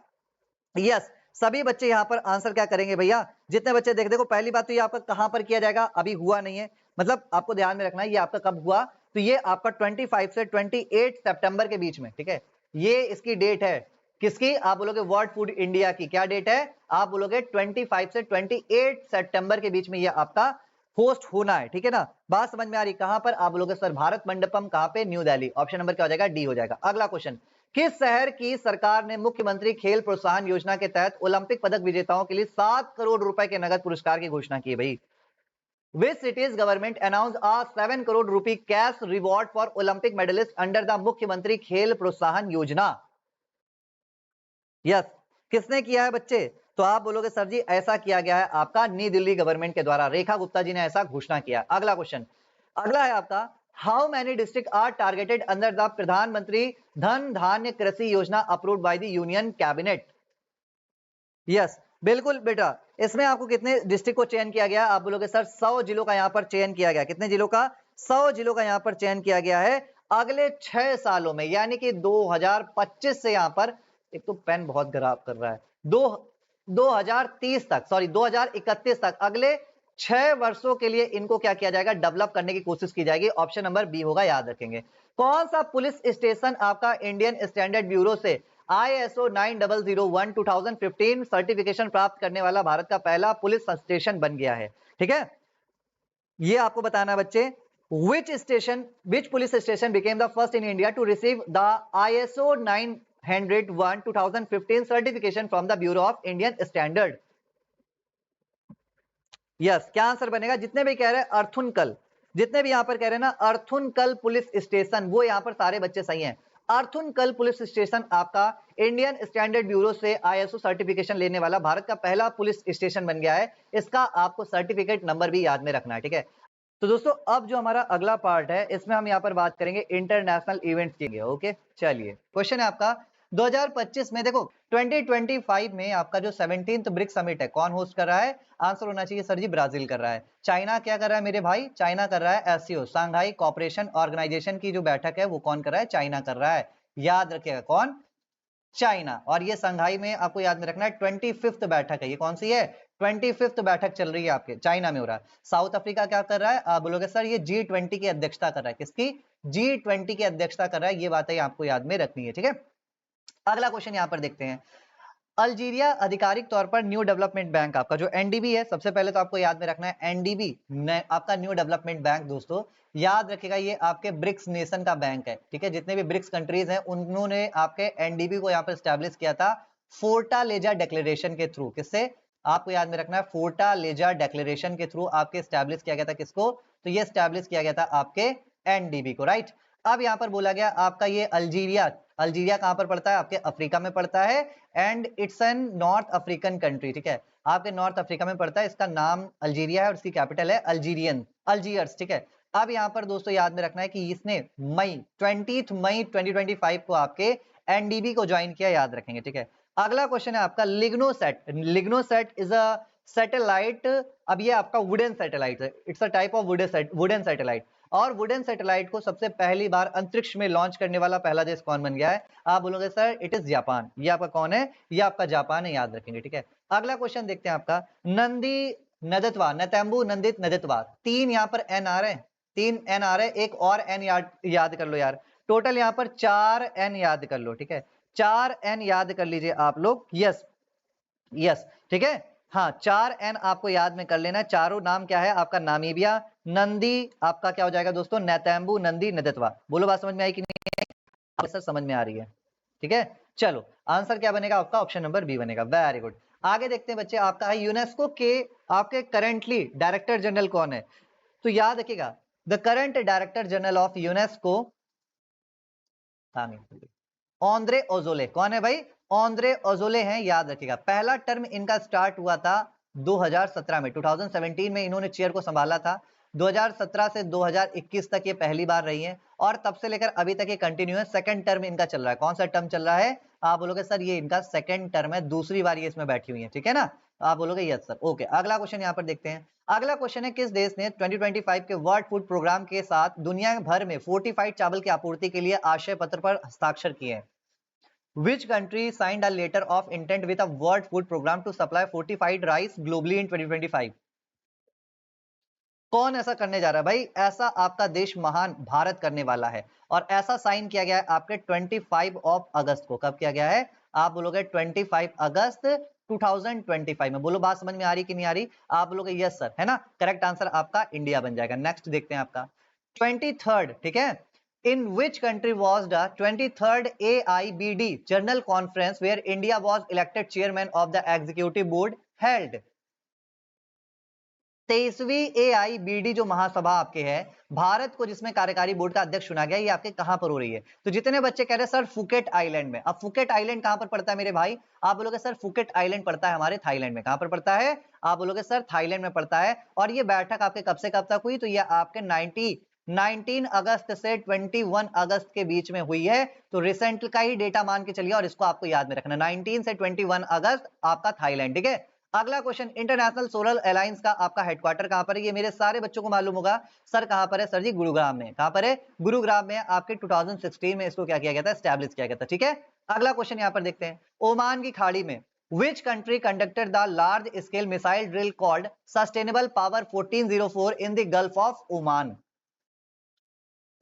यस, सभी बच्चे यहां पर आंसर क्या करेंगे भैया? जितने बच्चे देखो पहली बात तो ये आपका कहां पर किया जाएगा, अभी हुआ नहीं है, मतलब आपको ध्यान में रखना है ये आपका कब हुआ, तो ये आपका 25 से 28 सितंबर के बीच में, ठीक है। ये इसकी डेट है, किसकी? आप बोलोगे वर्ल्ड फूड इंडिया की। क्या डेट है? आप बोलोगे 25 से 28 सितंबर के बीच में ये आपका होस्ट होना है, ठीक है ना। बात समझ में आ रही? कहां पर? आप बोलोगे सर भारत मंडपम, कहां पे? न्यू दिल्ली। ऑप्शन नंबर क्या हो जाएगा? डी हो जाएगा। अगला क्वेश्चन, किस शहर की सरकार ने मुख्यमंत्री खेल प्रोत्साहन योजना के तहत ओलंपिक पदक विजेताओं के लिए 7 करोड़ रुपए के नगद पुरस्कार की घोषणा की है भाई? Which city's government announced a 7 crore rupee cash reward for Olympic medalists under the मुख्यमंत्री खेल प्रोत्साहन योजना? यस, किसने किया है बच्चे? तो आप बोलोगे सर जी ऐसा किया गया है आपका न्यू दिल्ली गवर्नमेंट के द्वारा, रेखा गुप्ता जी ने ऐसा घोषणा किया। अगला क्वेश्चन, अगला है आपका, how many district are targeted under the Pradhan Mantri Dhan Dhanya Krishi Yojana approved by the union cabinet? Yes, बिल्कुल बेटा, इसमें आपको कितने डिस्ट्रिक्ट को चयन किया गया? आप बोलोगे सर 100 जिलों का यहां पर चयन किया गया। कितने जिलों का? 100 जिलों का यहां पर चयन किया गया है अगले 6 सालों में, यानी कि 2025 से यहां पर, एक तो पेन बहुत खराब कर रहा है, 2030 तक, सॉरी 2031 तक, अगले 6 वर्षों के लिए इनको क्या किया जाएगा? डेवलप करने की कोशिश की जाएगी। ऑप्शन नंबर बी होगा, याद रखेंगे। कौन सा पुलिस स्टेशन आपका इंडियन स्टैंडर्ड ब्यूरो से ISO 9001 2015 सर्टिफिकेशन प्राप्त करने वाला भारत का पहला पुलिस स्टेशन बन गया है? ठीक है, ये आपको बताना है बच्चे। Which police station became the first in India to receive the ISO 901 2015 certification from the Bureau of Indian Standard? Yes, क्या आंसर बनेगा? जितने भी कह रहे हैं अर्थुनकल, जितने भी यहां पर कह रहे हैं ना अर्थुनकल पुलिस स्टेशन, वो यहां पर सारे बच्चे सही हैं। अर्थुनकल पुलिस स्टेशन आपका इंडियन स्टैंडर्ड ब्यूरो से ISO सर्टिफिकेशन लेने वाला भारत का पहला पुलिस स्टेशन बन गया है। इसका आपको सर्टिफिकेट नंबर भी याद में रखना है, ठीक है। तो दोस्तों अब जो हमारा अगला पार्ट है इसमें हम यहाँ पर बात करेंगे इंटरनेशनल इवेंट्स की। ओके, चलिए क्वेश्चन है आपका 2025 में, देखो 2025 में आपका जो 17th ब्रिक्स समिट है कौन होस्ट कर रहा है? आंसर होना चाहिए सर जी ब्राजील कर रहा है। चाइना क्या कर रहा है मेरे भाई? चाइना कर रहा है SCO, सांघाई कोऑपरेशन ऑर्गेनाइजेशन की जो बैठक है वो कौन कर रहा है? चाइना कर रहा है। याद रखिएगा कौन? चाइना। और ये संघाई में आपको याद में रखना है 25th बैठक है। ये कौन सी है? 25th बैठक चल रही है आपके चाइना में हो रहा है। साउथ अफ्रीका क्या कर रहा है? आप बोलोगे सर ये G20 की अध्यक्षता कर रहा है। किसकी? G20 की अध्यक्षता कर रहा है। ये बातें आपको याद में रखनी है, ठीक है। अगला क्वेश्चन यहां पर देखते हैं, अल्जीरिया आधिकारिक तौर पर न्यू डेवलपमेंट बैंक आपका जो NDB है, सबसे पहले तो आपको याद में रखना है NDB आपका न्यू डेवलपमेंट बैंक। दोस्तों याद रखिएगा ये आपके ब्रिक्स नेशन का बैंक है, ठीक है। जितने भी ब्रिक्स कंट्रीज हैं उन्होंने आपके NDB को यहाँ पर स्टैब्लिश किया था फोर्टालेजा डिक्लेरेशन के थ्रू। किससे? आपको याद में रखना है फोर्टालेजा डिक्लेरेशन के थ्रू आपके स्टैब्लिश किया गया था। किसको? तो ये स्टैब्लिश किया गया था आपके NDB को, राइट। अब यहाँ पर बोला गया आपका ये अल्जीरिया, अल्जीरिया कहां पर पड़ता है? आपके अफ्रीका में पड़ता है and it's an north African country, ठीक है। आपके नॉर्थ अफ्रीका में पड़ता है, इसका नाम अल्जीरिया है और इसकी कैपिटल है अल्जीरियन, अल्जीयर्स, ठीक है। अब यहाँ पर दोस्तों याद में रखना है कि इसने 20 मई 2025 को आपके एनडीबी को ज्वाइन किया, याद रखेंगे, ठीक है। अगला क्वेश्चन है आपका लिग्नोसेट। लिग्नोसेट इज अ सैटेलाइट। अब ये आपका वुडन सैटेलाइट है, it's a type of wooden satellite. और वुडन सैटेलाइट को सबसे पहली बार अंतरिक्ष में लॉन्च करने वाला पहला देश कौन बन गया है? आप बोलोगे सर इट इज जापान। ये आपका कौन है? ये आपका जापान है, याद रखेंगे, ठीक है। अगला क्वेश्चन देखते हैं आपका नंदी नदत्वा, नतंबू नंदित नदत्वा, 3 यहाँ पर एन आ रहे हैं, 3 एन आ रहे हैं, एक और एन याद कर लो यार, टोटल यहाँ पर 4 एन याद कर लो, ठीक है। 4 एन याद कर लीजिए आप लोग, यस यस, ठीक है। हाँ 4 एन आपको याद में कर लेना है। चारों नाम क्या है आपका? नामीबिया, नंदी आपका क्या हो जाएगा दोस्तों? नेतैम्बू, नंदी, नदत्वा। बोलो बात समझ में आई कि नहीं? सर समझ में आ रही है, ठीक है। चलो आंसर क्या बनेगा आपका? ऑप्शन नंबर बी बनेगा। Very good. आगे देखते हैं बच्चे, आपका है यूनेस्को के आपके करंटली डायरेक्टर जनरल कौन है? तो याद रखिएगा the current director general of UNESCO Audrey Azoulay. कौन है भाई? ऑन्द्रे ओजोले हैं, याद रखिएगा। पहला टर्म इनका स्टार्ट हुआ था 2017 में, 2017 में इन्होंने चेयर को संभाला था। 2017 से 2021 तक ये पहली बार रही हैं और तब से लेकर अभी तक ये कंटिन्यू है। सेकंड टर्म इनका चल रहा है। कौन सा टर्म चल रहा है? आप बोलोगे सर ये इनका सेकंड टर्म है, दूसरी बार ये इसमें बैठी हुई है, ठीक है ना। आप बोलोगे यस सर, ओके। अगला क्वेश्चन यहाँ पर देखते हैं। अगला क्वेश्चन है किस देश ने 2025 के वर्ल्ड फूड प्रोग्राम के साथ दुनिया भर में फोर्टिफाइड चावल की आपूर्ति के लिए आशय पत्र पर हस्ताक्षर किए हैं? Which country signed a letter of intent with a World Food Program to supply fortified rice globally in 2025? कौन ऐसा करने जा रहा है भाई? ऐसा आपका देश महान भारत करने वाला है और ऐसा साइन किया गया है आपके 25 ऑफ अगस्त को। कब किया गया है? आप बोलोगे 25 अगस्त 2025 में। बोलो बात समझ में आ रही कि नहीं आ रही? आप बोलोगे यस सर, है ना। करेक्ट आंसर आपका इंडिया बन जाएगा। नेक्स्ट देखते हैं आपका 23rd, ठीक है। In which country was the 23rd AIBD General Conference where India was elected chairman of the executive board held? 23वीं AIBD जो महासभा आपके है भारत को, जिसमें कार्यकारी बोर्ड का अध्यक्ष चुना गया, ये आपके कहां पर हो रही है? तो जितने बच्चे कह रहे हैं सर फुकेट आइलैंड में। अब फुकेट आइलैंड कहां पर पड़ता है मेरे भाई? आप बोलोगे सर फुकेट आइलैंड पड़ता है हमारे थाईलैंड में। कहां पर पड़ता है? आप बोलोगे सर थाईलैंड में पड़ता है। और ये बैठक आपके कब से कब तक हुई? तो ये आपके 19 अगस्त से 21 अगस्त के बीच में हुई है। तो रिसेंट का ही डेटा मान के चलिए और इसको आपको याद में रखना, 19 से 21 अगस्त आपका थाईलैंड, ठीक है। अगला क्वेश्चन, इंटरनेशनल सोलर अलायंस का आपका हेडक्वार्टर कहां पर है? ये मेरे सारे बच्चों को मालूम होगा। सर कहां पर है? सर जी गुरुग्राम में। कहां पर है? गुरुग्राम में। आपके 2016 में इसको क्या किया गया था? एस्टैब्लिश किया गया था, ठीक है। अगला क्वेश्चन यहां पर देखते हैं, ओमान की खाड़ी में Which country conducted the large-scale missile drill called Sustainable Power 1404 in the Gulf of Oman?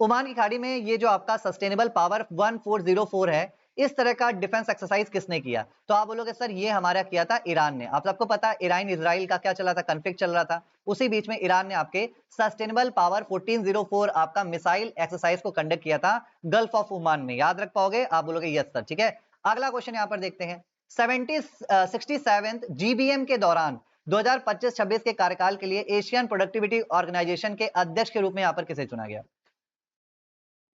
Oman की खाड़ी में ये जो आपका सस्टेनेबल पावर 1404 है, इस तरह का डिफेंस एक्सरसाइज किसने किया? तो आप बोलोगे सर ये हमारा किया था ईरान ने। आप सबको पता है ईरान इजराइल का क्या चला था? कॉन्फ्लिक्ट चल रहा था। उसी बीच में ईरान ने आपके सस्टेनेबल पावर 1404 आपका मिसाइल एक्सरसाइज को कंडक्ट किया था गल्फ ऑफ ओमान में। याद रख पाओगे? आप बोलोगे यस सर, ठीक है। अगला क्वेश्चन यहाँ पर देखते हैं, 67th GBM के दौरान 2025-26 के कार्यकाल के लिए एशियन प्रोडक्टिविटी ऑर्गेनाइजेशन के अध्यक्ष के रूप में यहाँ पर किसे चुना गया?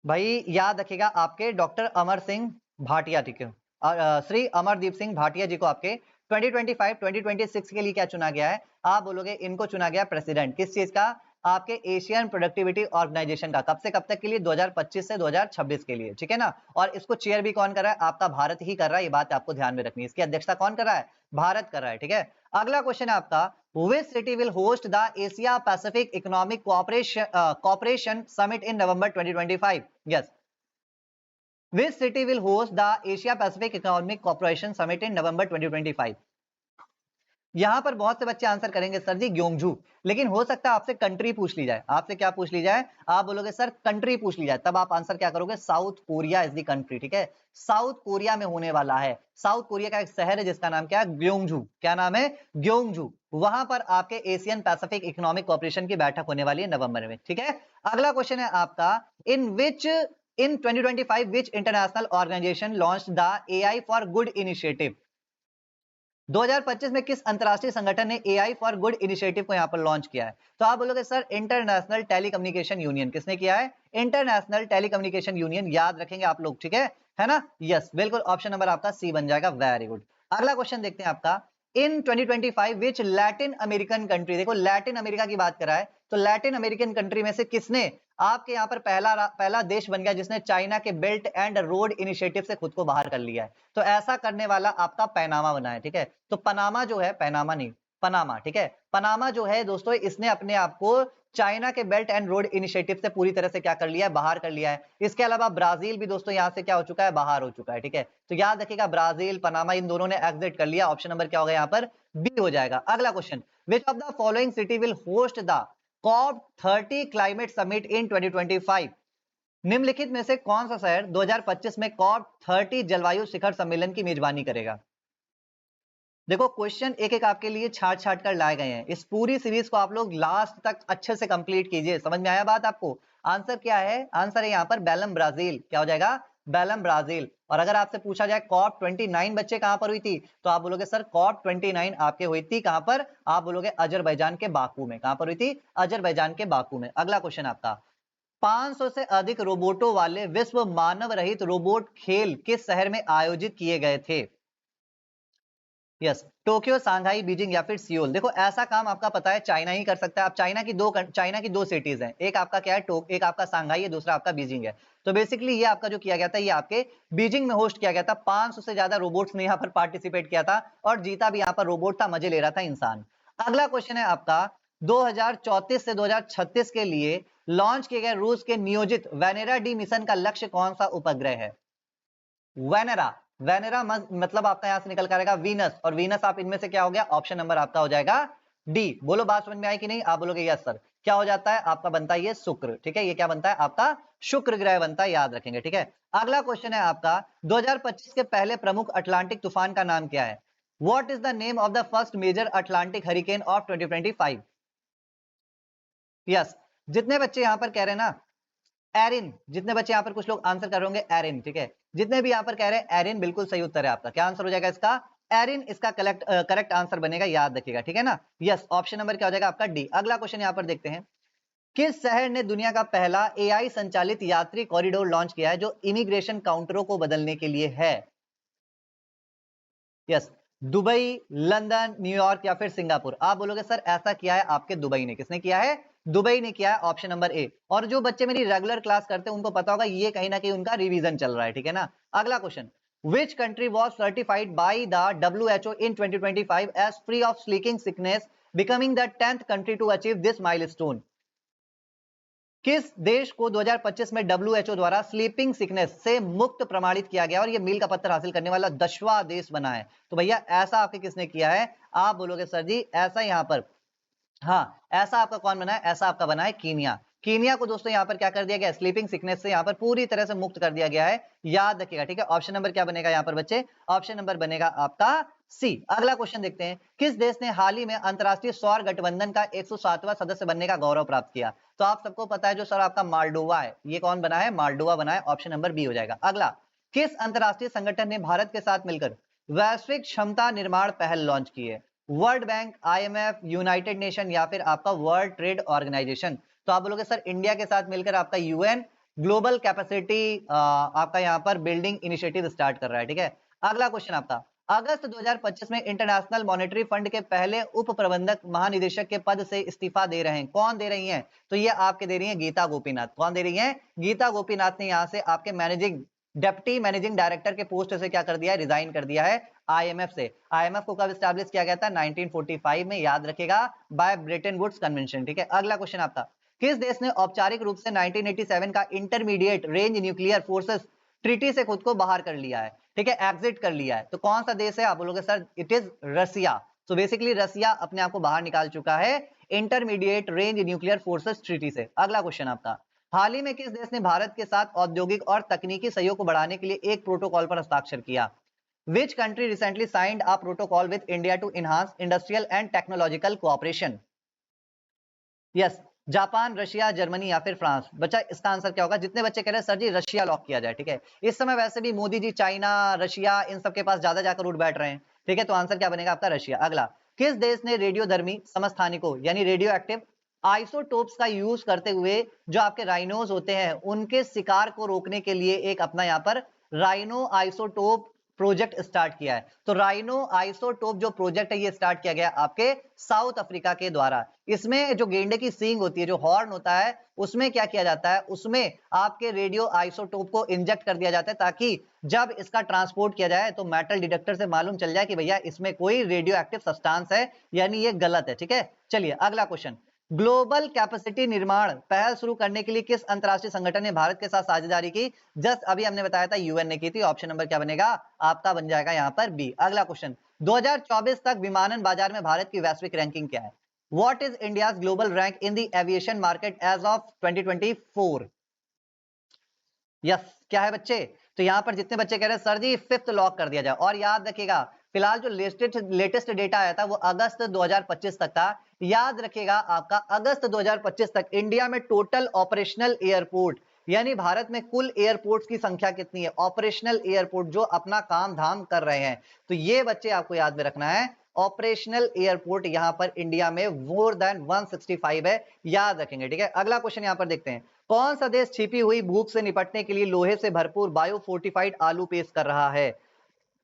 भाई याद रखिएगा आपके डॉक्टर अमर सिंह भाटिया, ठीक है। श्री अमरदीप सिंह भाटिया जी को आपके 2025-2026 के लिए क्या चुना गया है? आप बोलोगे इनको चुना गया प्रेसिडेंट। किस चीज का? आपके एशियन प्रोडक्टिविटी ऑर्गेनाइजेशन का। कब से कब तक के लिए? 2025 से 2026 के लिए, ठीक है ना। और इसको चेयर भी कौन कर रहा है? आपका भारत ही कर रहा है। ये बात आपको ध्यान में रखनी है। इसकी अध्यक्षता कौन कर रहा है? भारत कर रहा है, ठीक है। अगला क्वेश्चन है आपका, which city will host the Asia Pacific Economic Cooperation Summit in November 2025? Yes. Which city will host the Asia Pacific Economic Cooperation Summit in November 2025? यहां पर बहुत से बच्चे आंसर करेंगे सर जी ग्योंगजू, लेकिन हो सकता है आपसे कंट्री पूछ ली जाए। आपसे क्या पूछ ली जाए? आप बोलोगे सर कंट्री पूछ ली जाए, तब आप आंसर क्या करोगे? South Korea is the country, ठीक है। साउथ कोरिया में होने वाला है। साउथ कोरिया का एक शहर है जिसका नाम क्या है? ग्योंगजू। क्या नाम है? ग्योंगजू। वहां पर आपके एशियन पैसिफिक इकोनॉमिक कॉर्पोरेशन की बैठक होने वाली है नवंबर में, ठीक है। अगला क्वेश्चन है आपका, in 2025 which international organization launched the AI for Good initiative? 2025 में किस अंतरराष्ट्रीय संगठन ने AI फॉर गुड इनिशिएटिव को यहां पर लॉन्च किया है? तो आप बोलोगे सर इंटरनेशनल टेलीकम्युनिकेशन यूनियन। किसने किया है? International telecommunication union. याद रखेंगे आप लोग, ठीक है ना। यस बिल्कुल, ऑप्शन नंबर आपका सी बन जाएगा। Very good. अगला क्वेश्चन देखते हैं आपका, इन 2025 विच लैटिन अमेरिकन कंट्री, देखो लैटिन अमेरिका की बात करा है, तो लैटिन अमेरिकन कंट्री में से किसने आपके यहाँ पर पहला देश बन गया जिसने चाइना के बेल्ट एंड रोड इनिशिएटिव से खुद को बाहर कर लिया है? तो ऐसा करने वाला आपका पनामा बना है, ठीक है। तो पनामा जो है, पनामा नहीं, पनामा, ठीक है। पनामा जो है दोस्तों, इसने अपने आप को चाइना के बेल्ट एंड रोड इनिशिएटिव से पूरी तरह से क्या कर लिया है, बाहर कर लिया है। इसके अलावा ब्राजील भी दोस्तों यहां से क्या हो चुका है, बाहर हो चुका है, ठीक है। तो याद रखिएगा ब्राजील, पनामा, इन दोनों ने एग्जिट कर लिया। ऑप्शन नंबर क्या होगा यहाँ पर, बी हो जाएगा। अगला question, which of the following city will host the COP30 climate summit in 2025? निम्नलिखित में से कौन सा शहर 2025 में COP30 जलवायु शिखर सम्मेलन की मेजबानी करेगा? देखो क्वेश्चन एक एक आपके लिए छाट छाट कर लाए गए हैं। इस पूरी सीरीज को आप लोग लास्ट तक अच्छे से कंप्लीट कीजिए। समझ में आया बात आपको? आंसर क्या है? आंसर है यहाँ पर बेलम ब्राजील। क्या हो जाएगा? बेलम ब्राजील। और अगर आपसे पूछा जाए COP29 बच्चे कहां पर हुई थी, तो आप बोलोगे सर COP29 आपके हुई थी कहां पर? आप बोलोगे अजरबैजान के बाकू में। कहां पर हुई थी? अजरबैजान के बाकू में। अगला क्वेश्चन आपका, 500 से अधिक रोबोटों वाले विश्व मानव रहित रोबोट खेल किस शहर में आयोजित किए गए थे? यस, टोक्यो, सांघाई, बीजिंग या फिर सियोल। देखो ऐसा काम आपका पता है चाइना ही कर सकता है। आप चाइना की दो सिटीज हैं, एक आपका क्या है, एक आपका सांघाई है, दूसरा आपका बीजिंग है। तो बेसिकली ये आपका जो किया गया था, ये आपके बीजिंग में होस्ट किया गया था। 500 से ज्यादा रोबोट्स ने यहाँ पर पार्टिसिपेट किया था और जीता भी यहाँ पर रोबोट था, मजे ले रहा था इंसान। अगला क्वेश्चन है आपका, 2034 से 2036 के लिए लॉन्च किए गए रूस के नियोजित वेनेरा डी मिशन का लक्ष्य कौन सा उपग्रह है? वेनेरा, वेनेरा मतलब आपका यहां से निकल कर आएगा वीनस, और वीनस आप इनमें से क्या हो गया? ऑप्शन नंबर आपका हो जाएगा डी। बोलो बात समझ में आई कि नहीं? आप बोलोगे यस सर। क्या हो जाता है आपका? बनता है ये शुक्र, ठीक है। ये क्या बनता है आपका? शुक्र ग्रह बनता है, याद रखेंगे, ठीक है। अगला क्वेश्चन है आपका, 2025 के पहले प्रमुख अटलांटिक तूफान का नाम क्या है? What is the name of the first major Atlantic hurricane of 2025? Yes, जितने बच्चे यहां पर कह रहे हैं ना एरिन, जितने बच्चे यहाँ पर कुछ लोग आंसर कर रहे होंगे एरिन, ठीक है। जितने भी यहाँ पर कह रहे हैं एरिन, बिल्कुल सही उत्तर है आपका। क्या आंसर हो जाएगा इसका? एरिन इसका करेक्ट आंसर बनेगा, याद रखिएगा, ठीक है ना। यस, ऑप्शन नंबर क्या हो जाएगा आपका? डी। अगला क्वेश्चन यहाँ पर देखते हैं, किस शहर ने दुनिया का पहला एआई संचालित यात्री कॉरिडोर लॉन्च किया है जो इमिग्रेशन काउंटरों को बदलने के लिए है? यस, दुबई, लंदन, न्यूयॉर्क या फिर सिंगापुर। आप बोलोगे सर ऐसा किया है आपके दुबई ने। किसने किया है? दुबई ने किया है, ऑप्शन नंबर ए। और जो बच्चे मेरी रेगुलर क्लास करते हैं उनको पता होगा ये कहीं ना कहीं उनका रिवीजन चल रहा है, ठीक है ना। अगला question, which country was certified by the WHO in 2025 as free of sleeping sickness, becoming the 10th country to achieve this milestone? किस देश को 2025 में WHO द्वारा स्लीपिंग सिकनेस से मुक्त प्रमाणित किया गया और ये मील का पत्थर हासिल करने वाला 10वां देश बना है? तो भैया ऐसा आपके किसने किया है? आप बोलोगे सर जी ऐसा यहां पर, हाँ, ऐसा आपका कौन बना है? ऐसा आपका बना है कीनिया। कीनिया को दोस्तों यहां पर क्या कर दिया गया? स्लीपिंग सिकनेस से यहां पर पूरी तरह से मुक्त कर दिया गया है, याद रखिएगा, ठीक है। ऑप्शन नंबर क्या बनेगा यहां पर बच्चे? ऑप्शन नंबर बनेगा आपका सी। अगला क्वेश्चन देखते हैं, किस देश ने हाल ही में अंतरराष्ट्रीय सौर गठबंधन का 107वां सदस्य बनने का गौरव प्राप्त किया? तो आप सबको पता है जो सर आपका मालडोवा है, ये कौन बना है? मालडोवा बना है, ऑप्शन नंबर बी हो जाएगा। अगला, किस अंतरराष्ट्रीय संगठन ने भारत के साथ मिलकर वैश्विक क्षमता निर्माण पहल लॉन्च की है? World bank, IMF, United nation या फिर आपका वर्ल्ड ट्रेड ऑर्गेनाइजेशन? तो आप बोलोगे सर इंडिया के साथ मिलकर आपका UN ग्लोबल कैपेसिटी आपका यहां पर बिल्डिंग इनिशिएटिव स्टार्ट कर रहा है, ठीक है। अगला क्वेश्चन आपका, अगस्त 2025 में इंटरनेशनल मॉनेटरी फंड के पहले उप प्रबंधक महानिदेशक के पद से इस्तीफा दे रहे हैं, कौन दे रही हैं? तो ये आपके दे रही हैं गीता गोपीनाथ। कौन दे रही हैं? गीता गोपीनाथ ने यहां से आपके डिप्टी मैनेजिंग डायरेक्टर के पोस्ट से क्या कर दिया है? रिजाइन कर दिया है IMF से। IMF को कब स्टैब्लिश किया गया था? 1945 में, याद रखेगा, बाय ब्रेटन वुड्स कन्वेंशन, ठीक है। अगला क्वेश्चन आपका, किस देश ने औपचारिक रूप से 1987 का intermediate range nuclear forces treaty से खुद को बाहर कर लिया है, ठीक है, एग्जिट कर लिया है? तो कौन सा देश है? आप बोलोगे सर इट इज रसिया। तो बेसिकली रसिया अपने आप को बाहर निकाल चुका है intermediate range nuclear forces treaty से। अगला क्वेश्चन आपका, हाल ही में किस देश ने भारत के साथ औद्योगिक और तकनीकी सहयोग को बढ़ाने के लिए एक प्रोटोकॉल पर हस्ताक्षर किया? Which country recently signed a protocol with India to enhance industrial and technological cooperation? Yes, Japan, Russia, Germany या फिर फ्रांस? बच्चा इसका आंसर क्या होगा? जितने बच्चे कह रहे हैं सर जी रशिया लॉक किया जाए, ठीक है। इस समय वैसे भी मोदी जी चाइना, रशिया इन सब के पास ज्यादा जाकर उठ बैठ रहे हैं, ठीक है। तो आंसर क्या बनेगा आपका? रशिया। अगला, किस देश ने रेडियोधर्मी समस्थानिकों यानी रेडियो एक्टिव आइसोटोप्स का यूज करते हुए जो आपके राइनोज होते हैं उनके शिकार को रोकने के लिए एक अपना यहाँ पर राइनो आइसोटोप प्रोजेक्ट स्टार्ट किया है। तो राइनो आइसोटोप जो प्रोजेक्ट है ये स्टार्ट किया गया आपके साउथ अफ्रीका के द्वारा। इसमें जो गेंडे की सींग होती है, जो हॉर्न होता है, उसमें क्या किया जाता है, उसमें आपके रेडियो आइसोटोप को इंजेक्ट कर दिया जाता है ताकि जब इसका ट्रांसपोर्ट किया जाए तो मेटल डिटेक्टर से मालूम चल जाए कि भैया इसमें कोई रेडियो एक्टिव सब्सटेंस है, यानी ये गलत है। ठीक है, चलिए अगला क्वेश्चन। ग्लोबल कैपेसिटी निर्माण पहल शुरू करने के लिए किस अंतरराष्ट्रीय संगठन ने भारत के साथ साझेदारी की? जस्ट अभी हमने बताया था यूएन ने की थी। ऑप्शन नंबर क्या बनेगा आपका, बन जाएगा यहां पर बी। अगला क्वेश्चन, 2024 तक विमानन बाजार में भारत की वैश्विक रैंकिंग क्या है? What is India's global rank in the aviation market as of 2024? Yes, क्या है बच्चे? तो यहां पर जितने बच्चे कह रहे हैं सर जी फिफ्थ लॉक कर दिया जाए। और याद रखिएगा फिलहाल जो लेटेस्ट डेटा आया था वो अगस्त 2025 तक था। याद रखिएगा आपका अगस्त 2025 तक इंडिया में टोटल ऑपरेशनल एयरपोर्ट, यानी भारत में कुल एयरपोर्ट्स की संख्या कितनी है, ऑपरेशनल एयरपोर्ट जो अपना काम धाम कर रहे हैं, तो ये बच्चे आपको याद में रखना है। ऑपरेशनल एयरपोर्ट यहां पर इंडिया में मोर देन 165 है, याद रखेंगे। ठीक है, अगला क्वेश्चन यहां पर देखते हैं। कौन सा देश छिपी हुई भूख से निपटने के लिए लोहे से भरपूर बायो फोर्टिफाइड आलू पेश कर रहा है?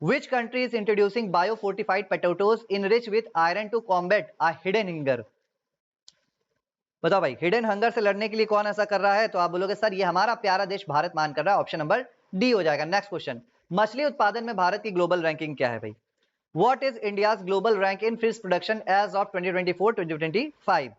Which country is introducing biofortified potatoes enriched with iron to combat a hidden hunger? बताओ भाई, हिडन हंगर से लड़ने के लिए कौन ऐसा कर रहा है? तो आप बोलोगे सर ये हमारा प्यारा देश भारत मान कर रहा है। ऑप्शन नंबर डी हो जाएगा। नेक्स्ट क्वेश्चन, मछली उत्पादन में भारत की ग्लोबल रैंकिंग क्या है भाई? What is India's global rank in fish production as of 2024-2025?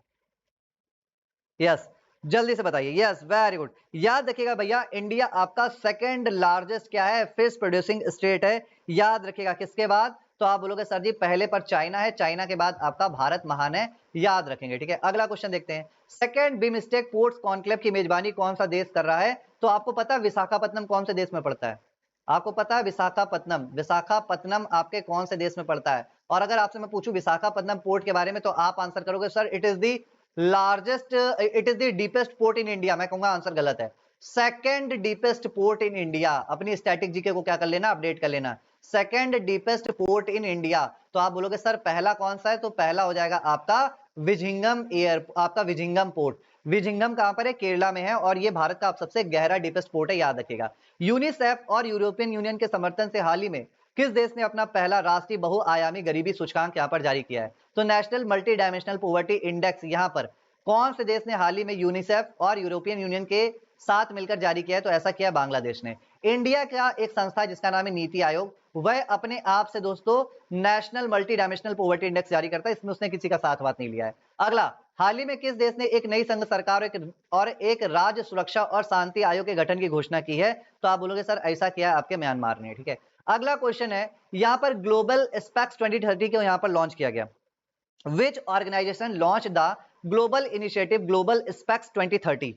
Yes, जल्दी से बताइए। Yes, very good. याद रखिएगा भैया इंडिया आपका सेकंड लार्जेस्ट क्या है, फिश प्रोड्यूसिंग स्टेट है। याद रखिएगा किसके बाद? तो आप बोलोगे सर जी पहले पर चाइना है, चाइना के बाद आपका भारत महान है, याद रखेंगे। ठीक है, अगला क्वेश्चन देखते हैं। सेकंड बिमस्टेक पोर्ट्स कॉन्क्लेव की मेजबानी कौन सा देश कर रहा है? तो आपको पता है विशाखापट्टनम कौन से देश में पड़ता है? आपको पता है विशाखापट्टनम, विशाखापट्टनम आपके कौन से देश में पड़ता है? और अगर आपसे मैं पूछूं विशाखापट्टनम पोर्ट के बारे में तो आप आंसर करोगे sir it is the largest, it is the deepest port in India. मैं कहूंगा आंसर गलत है। Second deepest port in India. अपनी स्टैटिक जीके को क्या कर लेना, अपडेट कर लेना। Second deepest port in India. तो आप बोलोगे सर पहला कौन सा है? तो पहला हो जाएगा आपका विजिंगम आपका विजिंगम पोर्ट। विजिंगम कहां पर है? केरला में है, और ये भारत का सबसे गहरा डीपेस्ट पोर्ट है, याद रखिएगा। यूनिसेफ और यूरोपियन यूनियन के समर्थन से हाल ही में किस देश ने अपना पहला राष्ट्रीय बहुआयामी गरीबी सूचकांक यहां पर जारी किया है? तो national multi dimensional poverty index यहां पर कौन से देश ने हाल ही में यूनिसेफ और यूरोपियन यूनियन के साथ मिलकर जारी किया है? तो ऐसा किया बांग्लादेश ने। इंडिया का एक संस्था जिसका नाम है नीति आयोग, वह अपने आप से दोस्तों national multi dimensional poverty index जारी करता है, इसमें उसने किसी का साथ बात नहीं लिया है। अगला, हाल ही में किस देश ने एक नई संघ सरकार और एक राज्य सुरक्षा और शांति आयोग के गठन की घोषणा की है? तो आप बोलोगे सर ऐसा किया आपके म्यांमार ने। ठीक है, अगला क्वेश्चन है, यहां पर ग्लोबल स्पेक्स 2030 को यहां पर लॉन्च किया गया। Which organisation launch the global initiative global specs 2030?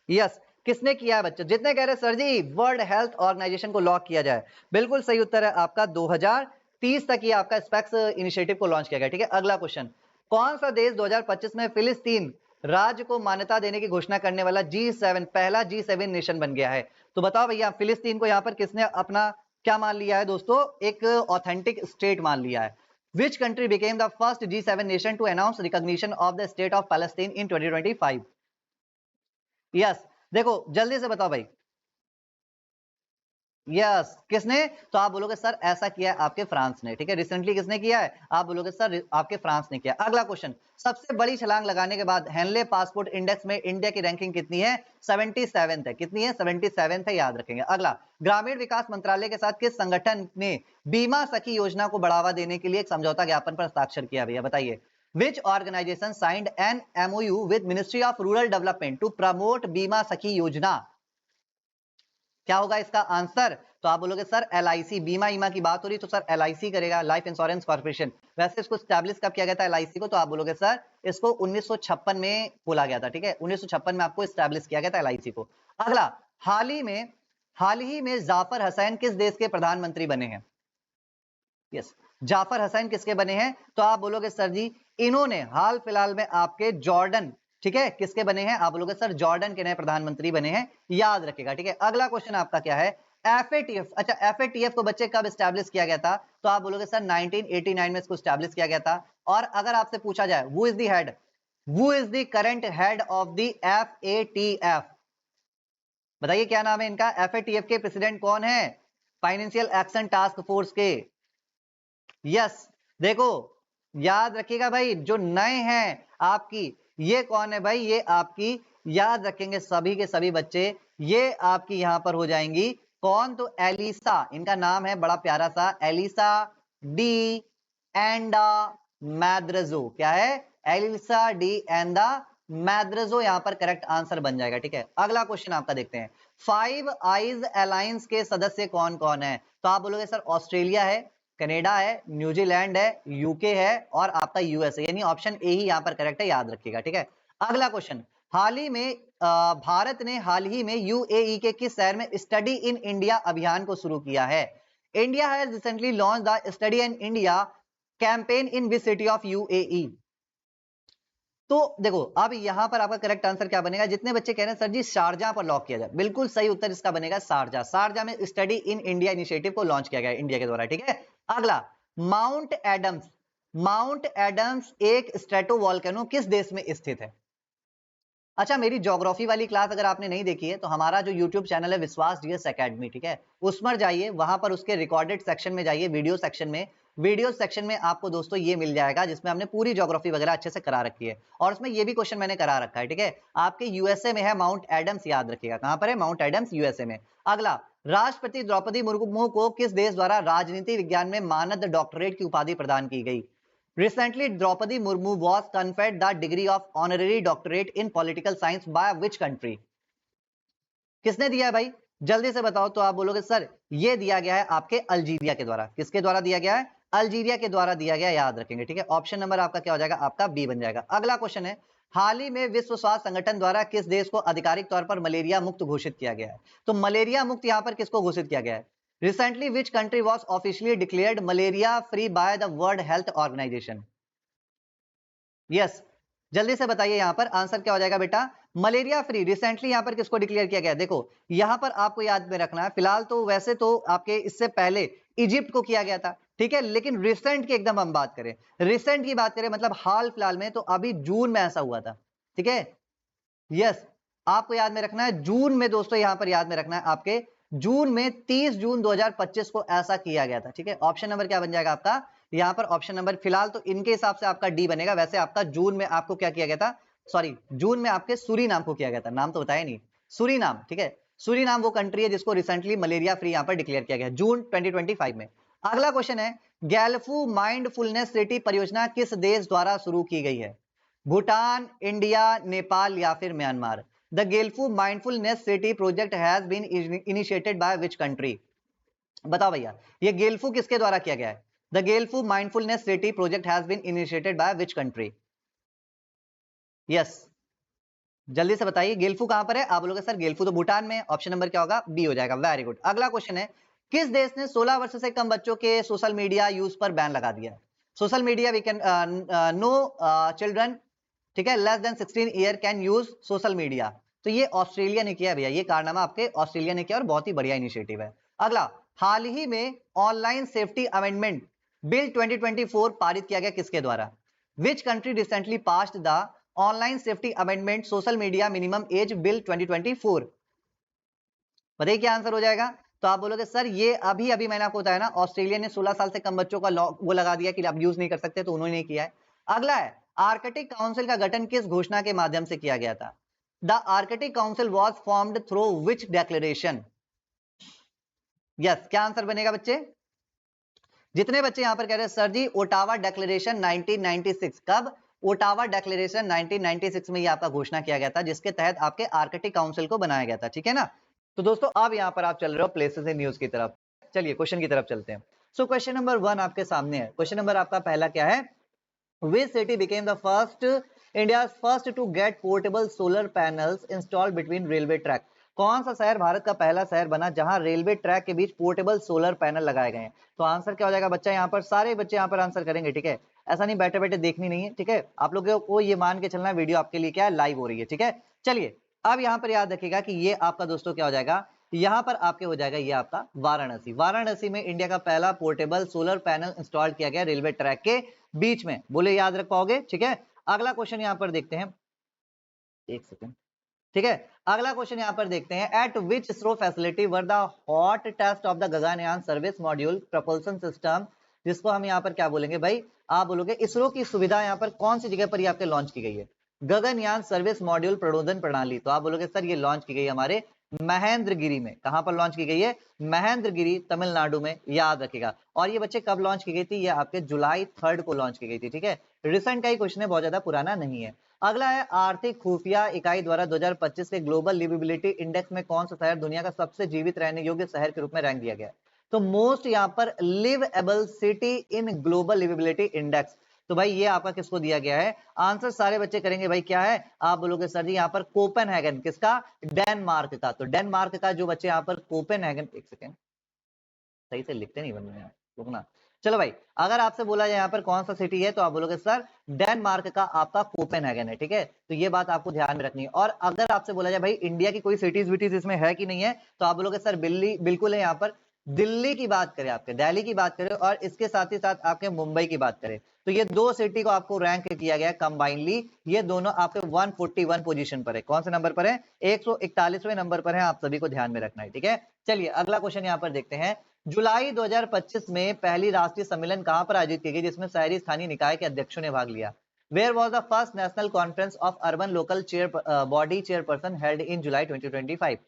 Yes, किसने किया है बच्चों? जितने कह रहे sir ji world health organisation को लॉक किया जाए, बिल्कुल सही उत्तर है आपका 2030 तक ये आपका स्पेक्स इनिशिएटिव को लॉन्च किया गया। ठीक है, अगला क्वेश्चन, कौन सा देश 2025 में फिलिस्तीन राज्य को मान्यता देने की घोषणा करने वाला G7 पहला G7 नेशन बन गया है? तो बताओ भैया फिलिस्तीन को यहां पर किसने अपना क्या मान लिया है दोस्तों? एक ऑथेंटिक स्टेट मान लिया है। Which country became the first G7 nation to announce recognition of the state of Palestine in 2025? Yes, देखो जल्दी से बताओ भाई। यस, किसने? तो आप बोलोगे सर ऐसा किया है आपके फ्रांस ने। ठीक है, रिसेंटली किसने किया है? आप बोलोगे सर आपके फ्रांस ने किया। अगला क्वेश्चन, सबसे बड़ी छलांग लगाने के बाद हेनले पासपोर्ट इंडेक्स में इंडिया की रैंकिंग कितनी है? 77 है। कितनी है? 77 है, याद रखेंगे। अगला, ग्रामीण विकास मंत्रालय के साथ किस संगठन ने बीमा सखी योजना को बढ़ावा देने के लिए एक समझौता ज्ञापन पर हस्ताक्षर किया? भैया बताइए। Which organization signed an MOU with Ministry of Rural Development to promote बीमा सखी योजना? क्या होगा इसका आंसर? तो आप बोलोगे सर LIC, बीमा ईमा की बात हो रही तो सर LIC करेगा, लाइफ इंश्योरेंस कॉर्पोरेशन। वैसे इसको स्टैब्लिश कब किया गया था LIC को? तो आप बोलोगे सर इसको 1956 में खोला गया था। ठीक है, 1956 में आपको स्टैब्लिश किया गया था LIC को। अगला, हाल ही में जाफर हुसैन किस देश के प्रधानमंत्री बने हैं? यस, जाफर हुसैन किसके बने हैं? तो आप बोलोगे सर जी इन्होंने हाल फिलहाल में आपके जॉर्डन, ठीक है, किसके बने हैं? आप बोलोगे सर जॉर्डन के नए प्रधानमंत्री बने हैं, याद रखेगा। ठीक है, अगला क्वेश्चन आपका क्या है? FATF। अच्छा, FATF को बच्चे कब स्टैब्लिश किया गया था? तो आप बोलोगे सर 1989 में इसको स्टैब्लिश किया गया था। और अगर आपसे पूछा जाए who is the head, who is the current head of the FATF, बताइए क्या नाम है इनका? FATF के प्रेसिडेंट कौन है? फाइनेंशियल एक्शन टास्क फोर्स के। यस, देखो याद रखिएगा भाई, जो नए हैं आपकी, ये कौन है भाई, ये आपकी याद रखेंगे सभी के सभी बच्चे, ये आपकी यहां पर हो जाएंगी कौन, तो एलिसा, इनका नाम है बड़ा प्यारा सा, एलिसा डी एंडा मैद्रजो। क्या है, एलिसा डी एंडा मैद्रजो यहां पर करेक्ट आंसर बन जाएगा। ठीक है, अगला क्वेश्चन आपका देखते हैं, फाइव आइज अलायंस के सदस्य कौन कौन है, तो आप बोलोगे सर ऑस्ट्रेलिया है, कनाडा है, न्यूजीलैंड है, यूके है और आपका यूएसए, यानी ऑप्शन ए ही यहां पर करेक्ट है, याद रखिएगा। ठीक है, अगला क्वेश्चन, हाल ही में भारत ने हाल ही में यूएई के किस शहर में स्टडी इन इंडिया अभियान को शुरू किया है? India has recently launch the study in India campaign in which city of UAE. तो देखो अब यहां पर आपका करेक्ट आंसर क्या बनेगा, जितने बच्चे कह रहे हैं सर जी शारजा पर लॉक किया जाए, बिल्कुल सही उत्तर इसका बनेगा शारजा। शारजा में स्टडी इन इंडिया इनिशिएटिव को लॉन्च किया गया इंडिया के द्वारा। ठीक है, अगला, माउंट एडम्स, माउंट एडम्स एक स्ट्रेटोवॉल्केनो किस देश में स्थित है? अच्छा, मेरी ज्योग्राफी वाली क्लास अगर आपने नहीं देखी है तो हमारा जो यूट्यूब चैनल है विश्वास जीएस एकेडमी, ठीक है, उस पर जाइए, वहां पर उसके रिकॉर्डेड सेक्शन में जाइए, वीडियो सेक्शन में आपको दोस्तों ये मिल जाएगा जिसमें हमने पूरी ज्योग्राफी वगैरह अच्छे से करा रखी है, और उसमें ये भी क्वेश्चन मैंने करा रखा है। ठीक है, आपके यूएसए में है माउंट एडम्स, याद रखिएगा कहां पर है, माउंट एडम्स यूएसए में। अगला, राष्ट्रपति द्रौपदी मुर्मू को किस देश द्वारा राजनीति विज्ञान में मानद डॉक्टरेट की उपाधि प्रदान की गई? Recently, Draupadi Murmu was conferred the degree of honorary doctorate in political science by which country? किसने दिया है भाई, जल्दी से बताओ। तो आप बोलोगे सर ये दिया गया है आपके अल्जीरिया के द्वारा। किसके द्वारा दिया गया है? अल्जीरिया के द्वारा दिया गया, याद रखेंगे। ठीक है, ऑप्शन नंबर आपका क्या हो जाएगा, आपका बी बन जाएगा। अगला क्वेश्चन है, हाल ही में विश्व स्वास्थ्य संगठन द्वारा किस देश को आधिकारिक तौर पर मलेरिया मुक्त घोषित किया गया है? तो मलेरिया मुक्त यहां पर किसको घोषित किया गया है? Recently, which country was officially declared malaria free by the World Health Organization? Yes, जल्दी से बताइए यहां पर आंसर क्या हो जाएगा बेटा, मलेरिया फ्री रिसेंटली यहां पर किसको डिक्लेयर किया गया? देखो यहां पर आपको याद में रखना है, फिलहाल तो वैसे तो आपके इससे पहले इजिप्ट को किया गया था। ठीक है, लेकिन रिसेंट की एकदम हम बात करें, रिसेंट की बात करें मतलब हाल फिलहाल में, तो अभी जून में ऐसा हुआ था। ठीक है, यस, आपको याद में रखना है जून में दोस्तों, यहां पर याद में रखना है आपके जून में 30 जून 2025 को ऐसा किया गया था। ठीक है, ऑप्शन नंबर क्या बन जाएगा आपका यहां पर, ऑप्शन नंबर फिलहाल तो इनके हिसाब से आपका डी बनेगा, वैसे आपका जून में आपको क्या किया गया था, सॉरी जून में आपके सूरीनाम को किया गया था, नाम तो बताया नहीं, सूरीनाम। ठीक है, सूरीनाम वो कंट्री है जिसको रिसेंटली मलेरिया फ्री यहां पर डिक्लेयर किया गया जून 2025 में। अगला क्वेश्चन है, गैल्फू माइंडफुलनेस सिटी परियोजना किस देश द्वारा शुरू की गई है? भूटान, इंडिया, नेपाल या फिर Myanmar? The Gelephu mindfulness city project has been initiated by which country? बताओ भैया, ये गेल्फू किसके द्वारा किया गया है? The Gelephu mindfulness city project has been initiated by which country? Yes, जल्दी से बताइए गेल्फू कहां पर है? आप बोलोगे सर गेल्फू तो भूटान में, ऑप्शन नंबर क्या होगा, बी हो जाएगा। Very good. अगला क्वेश्चन है, किस देश ने 16 वर्ष से कम बच्चों के सोशल मीडिया यूज पर बैन लगा दिया? Social media we can no children, ठीक है, less than 16 year can use social media. तो ये ऑस्ट्रेलिया ने किया भैया, ये कारनामा आपके ऑस्ट्रेलिया ने किया और बहुत ही बढ़िया इनिशिएटिव है। अगला, हाल ही में ऑनलाइन सेफ्टी अमेंडमेंट बिल 2024 पारित किया गया किसके द्वारा? Which country recently passed the online safety amendment social media minimum age bill 2024? बताइए क्या आंसर हो जाएगा। तो आप बोलोगे सर ये अभी अभी मैंने आपको बताया ना, ऑस्ट्रेलिया ने 16 साल से कम बच्चों का लॉ वो लगा दिया कि आप यूज नहीं कर सकते, तो उन्होंने किया है। अगला है, आर्कटिक काउंसिल का गठन किस घोषणा के माध्यम से किया गया था? The Arctic council was formed through which declaration? Yes, क्या आंसर बनेगा बच्चे? जितने बच्चे यहां पर कह रहे हैं सर जी ओटावा डेक्लेरेशन 1996, कब? ओटावा डेक्लेरेशन 1996 में ये आपका घोषणा किया गया था, जिसके तहत आपके आर्कटिक काउंसिल को बनाया गया था। ठीक है ना, तो दोस्तों अब यहां पर आप चल रहे हो प्लेसेस इन न्यूज की तरफ, चलिए क्वेश्चन की तरफ चलते हैं। सो क्वेश्चन नंबर 1 आपके सामने है। क्वेश्चन नंबर आपका पहला क्या है, Which city became the first India's first to get portable solar panels installed between railway track? कौन सा शहर भारत का पहला शहर बना जहां रेलवे ट्रैक के बीच पोर्टेबल सोलर पैनल लगाए गए हैं? तो आंसर क्या हो जाएगा बच्चा, यहाँ पर सारे बच्चे यहाँ पर आंसर करेंगे। ठीक है, ऐसा नहीं बैठे बैठे देखनी नहीं है। ठीक है, आप लोगों को ये मान के चलना वीडियो आपके लिए क्या है, लाइव हो रही है। ठीक है, चलिए अब यहाँ पर याद रखिएगा कि ये आपका दोस्तों क्या हो जाएगा, यहाँ पर आपके हो जाएगा ये आपका वाराणसी। वाराणसी में इंडिया का पहला पोर्टेबल सोलर पैनल इंस्टॉल किया गया रेलवे ट्रैक के बीच में, बोले याद रख पाओगे। ठीक है, अगला क्वेश्चन यहां पर देखते हैं, एक सेकंड, ठीक है। अगला क्वेश्चन यहां पर देखते हैं, at which ISRO facility were the hot test of the Gaganyaan service module propulsion system, जिसको हम यहां पर क्या बोलेंगे भाई, आप बोलोगे इसरो की सुविधा यहां पर कौन सी जगह पर ये आपके लॉन्च की गई है, गगनयान सर्विस मॉड्यूल प्रणोदन प्रणाली, तो आप बोलोगे सर ये लॉन्च की गई है हमारे महेंद्रगिरी में। कहां पर लॉन्च की गई है, महेंद्रगिरी तमिलनाडु में, याद रखिएगा। और ये बच्चे कब लॉन्च की गई थी, ये आपके जुलाई 3 को लॉन्च की गई थी। ठीक है, रिसेंट का ही क्वेश्चन है, बहुत ज्यादा पुराना नहीं है। अगला है, आर्थिक खुफिया इकाई द्वारा 2025 के ग्लोबल लिवेबिलिटी इंडेक्स में कौन सा शहर दुनिया का सबसे जीवित रहने योग्य शहर के रूप में रैंक दिया गया है, तो मोस्ट यहां पर liveable city in global liveability index, तो भाई ये आपका किसको दिया गया है, आंसर सारे बच्चे करेंगे भाई क्या है, आप बोलोगे सर जी यहाँ पर कोपेनहेगन, किसका, डेनमार्क का। तो डेनमार्क का जो बच्चे यहाँ पर कोपेनहेगन, एक सेकेंड सही से लिखते नहीं बन रहे हैं, रुकना। चलो भाई, अगर आपसे बोला जाए यहाँ पर कौन सा सिटी है, तो आप बोलोगे सर डेनमार्क का आपका कोपेनहेगन है। ठीक है, तो ये बात आपको ध्यान में रखनी है। और अगर आपसे बोला जाए भाई इंडिया की कोई सिटीज विटीज इसमें है कि नहीं है, तो आप बोलोगे सर बिल्कुल है। यहाँ पर दिल्ली की बात करें, आपके दिल्ली की बात करें, और इसके साथ ही साथ आपके मुंबई की बात करें, तो ये दो सिटी को आपको रैंक किया गया कंबाइनली, ये दोनों आपके 141 पोजीशन पर है। कौन से नंबर पर है, 141वें नंबर पर है, आप सभी को ध्यान में रखना है। ठीक है, चलिए अगला क्वेश्चन यहाँ पर देखते हैं, जुलाई 2025 में पहली राष्ट्रीय सम्मेलन कहां पर आयोजित की गई जिसमें शहरी स्थानीय निकाय के अध्यक्षों ने भाग लिया, where was the first national conference of urban local body chairperson held in July 2025।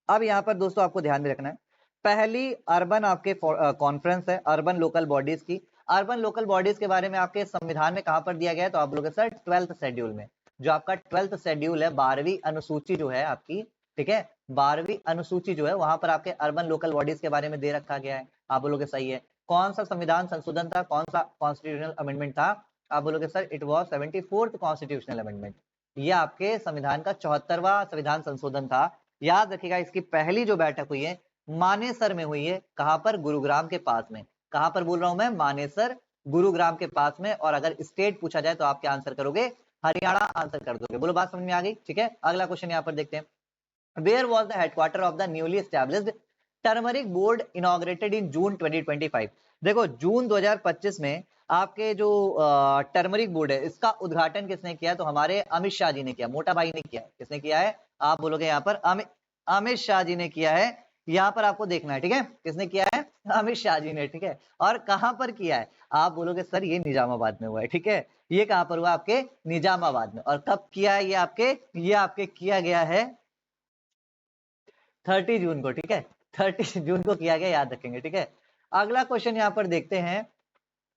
अब यहां पर दोस्तों आपको ध्यान में रखना है, पहली अर्बन आपके कॉन्फ्रेंस है अर्बन लोकल बॉडीज की। अर्बन लोकल बॉडीज के बारे में आपके संविधान में कहां पर दिया गया है, तो आप लोग सर 12th शेड्यूल में, जो आपका 12th शेड्यूल है, 12वीं अनुसूची जो है आपकी, ठीक है, 12वीं अनुसूची जो है वहां पर आपके अर्बन लोकल बॉडीज के बारे में दे रखा गया है। आप बोलोगे सही है। कौन सा संविधान संशोधन था, कौन सा कॉन्स्टिट्यूशनल अमेंडमेंट था, आप बोलोगे sir it was 74th constitutional amendment. ये आपके संविधान का 74वां संविधान संशोधन था। याद रखिएगा, इसकी पहली जो बैठक हुई है मानेसर में हुई है, कहां पर, गुरुग्राम के पास में। कहां पर बोल रहा हूं मैं, मानेसर गुरुग्राम के पास में। और अगर स्टेट पूछा जाए तो आप क्या आंसर करोगे, हरियाणा आंसर कर दोगे। बोलो बात समझ में आ गई। ठीक है, अगला क्वेश्चन यहां पर देखते हैं, Where was the headquarter of the newly established Turmeric Board inaugurated in June 2025? देखो जून 2025 में आपके जो टर्मरिक बोर्ड है इसका उद्घाटन किसने किया, तो हमारे अमित शाह जी ने किया, मोटा भाई ने किया। किसने किया है, आप बोलोगे यहाँ पर अमित शाह जी ने किया है। यहाँ पर आपको देखना है, ठीक है, किसने किया है, अमित शाह जी ने। ठीक है, और कहां पर किया है, आप बोलोगे सर ये निजामाबाद में हुआ है। ठीक है, ये कहां पर हुआ, आपके निजामाबाद में। और कब किया है ये आपके किया गया है 30 जून को। ठीक है, 30 जून को किया गया, याद रखेंगे। ठीक है, अगला क्वेश्चन यहां पर देखते हैं,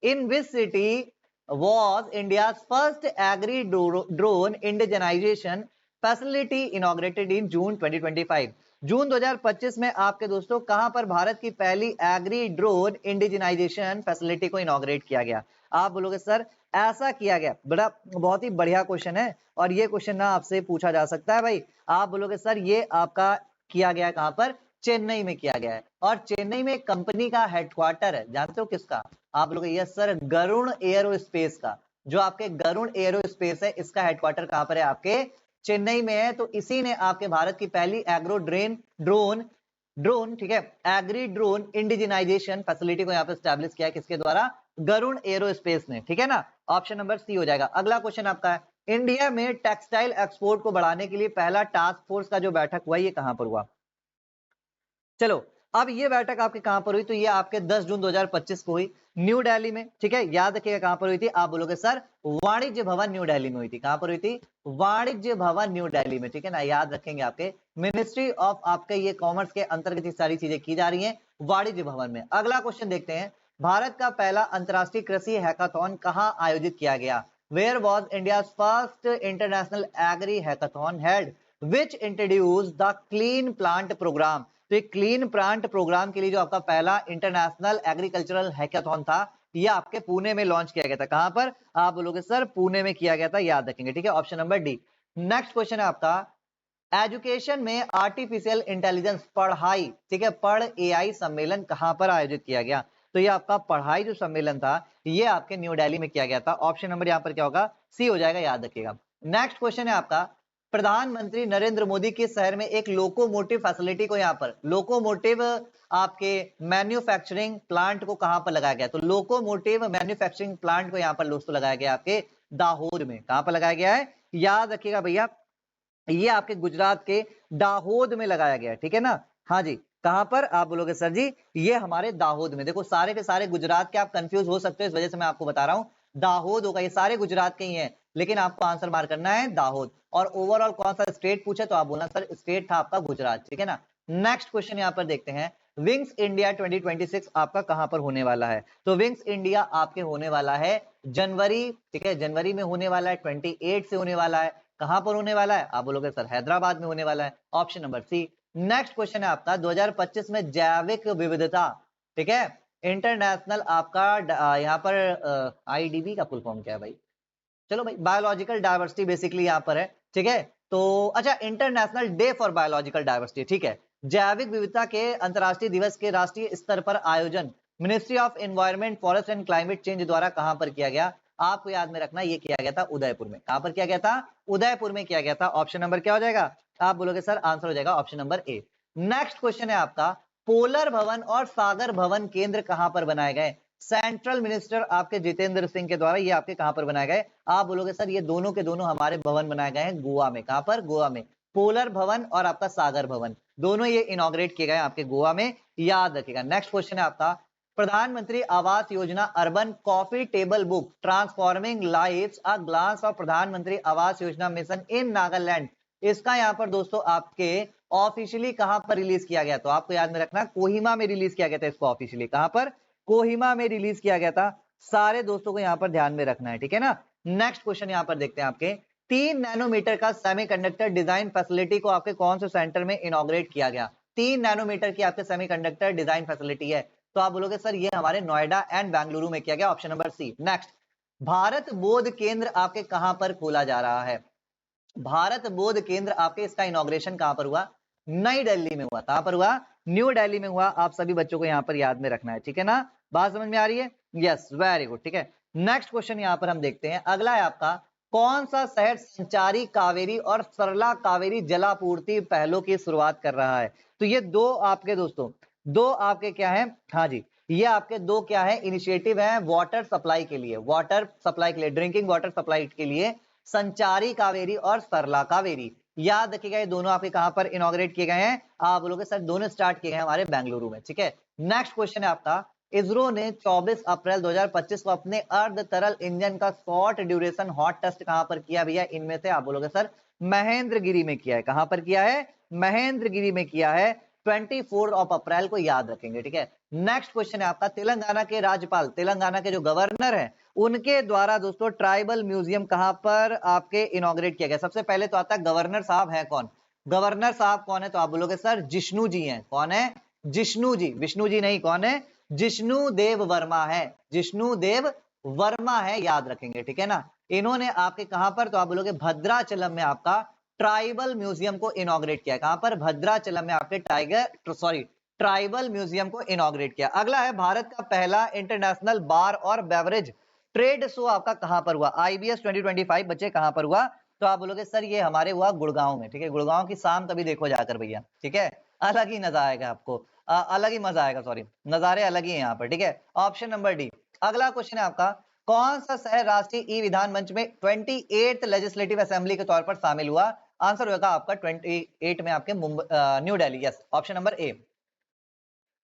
in which city was India first agri drone indigenisation facility inaugurated in June 2025? जून 2025 में आपके दोस्तों कहां पर भारत की पहली एग्री ड्रोन इंडिजनाइजेशन फैसिलिटी को इनॉग्रेट किया गया? आप बोलोगे सर ऐसा किया गया, बड़ा बहुत ही बढ़िया क्वेश्चन है, और ये क्वेश्चन ना आपसे पूछा जा सकता है भाई। आप बोलोगे सर ये आपका किया गया कहां पर, चेन्नई में किया गया है। और चेन्नई में कंपनी का हेडक्वार्टर है, जानते हो किसका, आप लोग, यस सर, गरुण एरोस्पेस का। जो आपके गरुण एरोस्पेस है इसका हेडक्वार्टर कहां पर है, आपके चेन्नई में है। तो इसी ने आपके भारत की पहली एग्रो ड्रोन, ठीक है, एग्री ड्रोन इंडिजिनाइजेशन फैसिलिटी को यहाँ पे स्टैब्लिश किया है, किसके द्वारा, गरुण एरोस्पेस ने। ठीक है ना, ऑप्शन नंबर सी हो जाएगा। अगला क्वेश्चन आपका है, इंडिया में टेक्सटाइल एक्सपोर्ट को बढ़ाने के लिए पहला टास्क फोर्स का जो बैठक हुआ ये कहां पर हुआ? चलो, अब ये बैठक आपके कहां पर हुई, तो ये आपके 10 जून 2025 को हुई न्यू दिल्ली में। ठीक है, याद रखिएगा कहां पर हुई थी, आप बोलोगे सर वाणिज्य भवन न्यू दिल्ली में हुई थी। कहां पर हुई थी, वाणिज्य भवन न्यू दिल्ली में। ठीक है ना, याद रखेंगे, आपके मिनिस्ट्री ऑफ आपके ये कॉमर्स के अंतर्गत ये सारी चीजें की जा रही हैं, वाणिज्य भवन में। अगला क्वेश्चन देखते हैं, भारत का पहला अंतरराष्ट्रीय कृषि हैकाथॉन कहां आयोजित किया गया? Where was India first international agri hackathon held which introduce the clean plant programme? तो एक क्लीन प्लांट प्रोग्राम के लिए जो आपका पहला इंटरनेशनल एग्रीकल्चरल हैकाथॉन था ये आपके पुणे में लॉन्च किया गया था। कहां पर, आप बोलोगे सर पुणे में किया गया था, याद रखेंगे। ठीक है, option number D. Next question है आपका, एजुकेशन में आर्टिफिशियल इंटेलिजेंस पढ़ाई, ठीक है, पढ़ एआई सम्मेलन कहां पर आयोजित किया गया? तो ये आपका पढ़ाई जो सम्मेलन था ये आपके न्यू दिल्ली में किया गया था। ऑप्शन नंबर यहां पर क्या होगा, सी हो जाएगा, याद रखिएगा। नेक्स्ट क्वेश्चन है आपका, प्रधानमंत्री नरेंद्र मोदी किस शहर में एक लोकोमोटिव फैसिलिटी को, यहाँ पर लोकोमोटिव आपके मैन्युफैक्चरिंग प्लांट को कहां पर लगाया गया? तो लोकोमोटिव मैन्युफैक्चरिंग प्लांट को यहाँ पर दोस्तों लगाया गया आपके दाहोद में। कहां पर लगाया गया है, याद रखिएगा भैया, ये आपके गुजरात के दाहोद में लगाया गया है, ठीक है ना। हाँ जी, कहां पर? आप बोलोगे सर जी ये हमारे दाहोद में। देखो सारे के सारे गुजरात के, आप कंफ्यूज हो सकते हो, इस वजह से मैं आपको बता रहा हूं दाहोद होगा, ये सारे गुजरात के ही हैं, लेकिन आपको आंसर मार करना है दाहोद। और ओवरऑल कौन सा स्टेट पूछे तो आप बोलना सर स्टेट था आपका गुजरात, ठीक है ना। नेक्स्ट क्वेश्चन यहां पर देखते हैं, विंग्स इंडिया 2026 आपका कहां पर होने वाला है? तो विंग्स इंडिया आपके होने वाला है जनवरी, ठीक है, जनवरी में होने वाला है, 28 से होने वाला है। कहां पर होने वाला है? आप बोलोगे सर हैदराबाद में होने वाला है, option number C. Next question है आपका 2025 में जैविक विविधता, ठीक है, इंटरनेशनल आपका यहाँ पर आईडीबी का फुल फॉर्म क्या है भाई? चलो भाई, बायोलॉजिकल डायवर्सिटी बेसिकली यहाँ पर है, ठीक है। तो अच्छा, international day for biological diversity, ठीक है। जैविक विविधता के अंतर्राष्ट्रीय दिवस के राष्ट्रीय स्तर पर आयोजन ministry of environment forest and climate change द्वारा कहां पर किया गया? आपको याद में रखना, ये किया गया था उदयपुर में। कहां पर किया गया था? उदयपुर में किया गया था। ऑप्शन नंबर क्या हो जाएगा? आप बोलोगे सर आंसर हो जाएगा option number A. Next question है आपका, पोलर भवन और सागर भवन केंद्र कहां पर बनाए गए? सेंट्रल मिनिस्टर आपके जितेंद्र सिंह के द्वारा ये आपके कहां पर बनाए गए? आप बोलोगे सर ये दोनों के दोनों हमारे भवन बनाए गए हैं गोवा में। कहां पर? गोवा में। पोलर भवन और आपका सागर भवन, दोनों ये इनॉग्रेट किए गए आपके गोवा में, याद रखिएगा। नेक्स्ट क्वेश्चन है आपका, प्रधानमंत्री Awas Yojana urban coffee table book transforming lives a glance of प्रधानमंत्री आवास योजना मिशन इन नागालैंड, इसका यहाँ पर दोस्तों आपके ऑफिशियली कहां पर रिलीज किया गया? तो आपको याद में रखना कोहिमा में रिलीज किया गया था इसको ऑफिशियली। कहां पर? कोहिमा में रिलीज किया गया था। सारे दोस्तों को यहां पर ध्यान में रखना है, ठीक है ना। नेक्स्ट क्वेश्चन यहां पर देखते हैं आपके, 3 नैनोमीटर का सेमीकंडक्टर डिजाइन फैसिलिटी को आपके कौन से सेंटर में इनॉग्रेट किया गया? 3 नैनोमीटर की आपके सेमीकंडक्टर डिजाइन फैसिलिटी है, तो आप बोलोगे सर ये हमारे नोएडा एंड बेंगलुरु में किया गया, option number C. Next, Bharat Bodh Kendra आपके कहां पर खोला जा रहा है? भारत बोध केंद्र आपके, इसका इनॉग्रेशन कहां पर हुआ? नई दिल्ली में हुआ। कहां पर हुआ? न्यू दिल्ली में हुआ। आप सभी बच्चों को यहां पर याद में रखना है, ठीक है ना। बात समझ में आ रही है? यस, वेरी गुड, ठीक है। नेक्स्ट क्वेश्चन यहां पर हम देखते हैं, अगला है आपका, कौन सा शहर संचारी कावेरी और सरला कावेरी जलापूर्ति पहलों की शुरुआत कर रहा है? तो ये दो आपके दोस्तों, दो आपके क्या है? हाँ जी, ये आपके दो क्या है? इनिशिएटिव है वाटर सप्लाई के लिए, वाटर सप्लाई के लिए, ड्रिंकिंग वाटर सप्लाई के लिए, संचारी कावेरी और सरला कावेरी। याद रखिएगा ये दोनों आपके कहां पर इनॉग्रेट किए गए हैं? आप बोलोगे सर दोनों स्टार्ट किए गए हमारे बेंगलुरु में, ठीक है। नेक्स्ट क्वेश्चन है आपका, इसरो ने 24 अप्रैल 2025 को अपने अर्ध तरल इंजन का शॉर्ट ड्यूरेशन हॉट टेस्ट कहां पर किया भैया? इनमें से आप बोलोगे सर महेंद्रगिरी में किया है। कहां पर किया है? महेंद्रगिरी में किया है, 24 अप्रैल को याद रखेंगे, ठीक है। नेक्स्ट क्वेश्चन है आपका, तेलंगाना के राज्यपाल, तेलंगाना के जो गवर्नर है, उनके द्वारा दोस्तों ट्राइबल म्यूजियम कहां पर आपके इनॉग्रेट किया गया? सबसे पहले तो आता है गवर्नर साहब है कौन? गवर्नर साहब कौन है? तो आप बोलोगे सर जिष्णु जी हैं। कौन है? जिष्णु जी, विष्णु जी नहीं, कौन है? जिष्णु देव वर्मा है, जिष्णु देव वर्मा है, याद रखेंगे, ठीक है ना। इन्होंने आपके कहां पर? तो आप बोलोगे भद्राचलम में आपका ट्राइबल म्यूजियम को इनॉग्रेट किया। कहां पर? भद्राचलम में आपके ट्राइबल म्यूजियम को इनॉग्रेट किया। अगला है, भारत का पहला इंटरनेशनल बार और बेवरेज ट्रेड शो आपका कहां पर हुआ? IBS 2025 बच्चे कहां पर हुआ? तो आप बोलोगे सर ये हमारे हुआ गुड़गांव में, ठीक है। गुड़गांव की शाम कभी देखो जाकर भैया, ठीक है, अलग ही नजा आएगा आपको, अलग ही मजा आएगा, सॉरी, नजारे अलग ही है यहाँ पर, ठीक है। Option number D. अगला क्वेश्चन है आपका, कौन सा शहर राष्ट्रीय ई विधान मंच में 28th लेजिस्लेटिव असेंबली के तौर पर शामिल हुआ? आंसर होगा आपका 28 में आपके new Delhi, yes, option number A.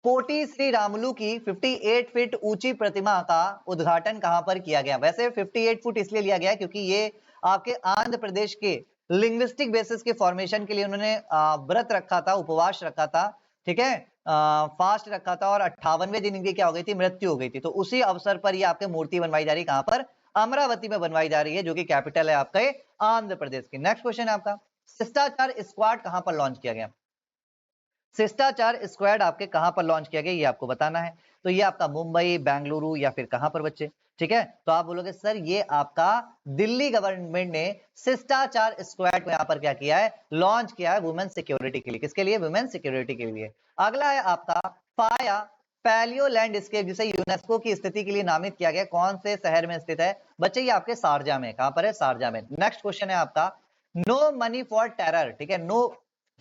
कोटी श्री रामुलु की 58 फीट ऊंची प्रतिमा का उद्घाटन कहां पर किया गया? वैसे 58 फुट इसलिए लिया गया क्योंकि ये आपके आंध्र प्रदेश के लिंग्विस्टिक बेसिस के फॉर्मेशन के लिए उन्होंने व्रत रखा था, उपवास रखा था, ठीक है, फास्ट रखा था, और 58वें दिन इनकी क्या हो गई थी? मृत्यु हो गई थी। तो उसी अवसर पर ये आपके मूर्ति बनवाई जा रही है, कहां पर? अमरावती में बनवाई जा रही है, जो कि कैपिटल है आपके आंध्र प्रदेश की। नेक्स्ट क्वेश्चन है आपका, शिष्टाचार स्क्वाड कहां पर लॉन्च किया गया? शिष्टाचार स्क्वाड आपके कहां पर लॉन्च किया गया ये आपको बताना है। तो ये आपका मुंबई, बेंगलुरु या फिर कहां पर बच्चे? ठीक है, तो आप बोलोगे सर ये आपका दिल्ली गवर्नमेंट ने शिष्टाचार स्क्वाड को यहां पर क्या किया है? लॉन्च किया है वुमेन सिक्योरिटी के लिए। किसके लिए? वुमेन सिक्योरिटी के लिए। अगला है आपका पाया पैलियो लैंडस्केप, जिसे यूनेस्को की स्थिति के लिए नामित किया गया, कौन से शहर में स्थित है? बच्चे ये आपके शारजा में। कहां पर है? शारजा में। नेक्स्ट क्वेश्चन है आपका, नो मनी फॉर टेरर, ठीक है, नो,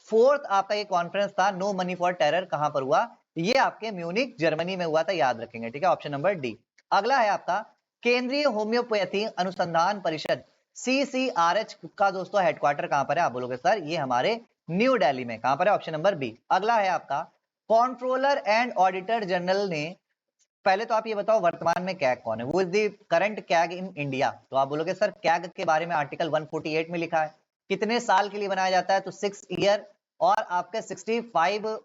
फोर्थ आपका ये कॉन्फ्रेंस था नो मनी फॉर टेरर, कहां पर हुआ? ये आपके म्यूनिक जर्मनी में हुआ था, याद रखेंगे, ठीक है, ऑप्शन नंबर डी। अगला है आपका केंद्रीय होम्योपैथी अनुसंधान परिषद CCRH का दोस्तों हेडक्वार्टर कहां पर है? आप बोलोगे सर ये हमारे न्यू दिल्ली में। कहां पर है? Option number B. अगला है आपका कंट्रोलर एंड ऑडिटर जनरल ने, पहले तो आप ये बताओ वर्तमान में कैग कौन है? वो is the current CAG in India. तो आप बोलोगे सर कैग के बारे में आर्टिकल 148 में लिखा है। कितने साल के लिए बनाया जाता है? तो 6 ईयर और आपके 65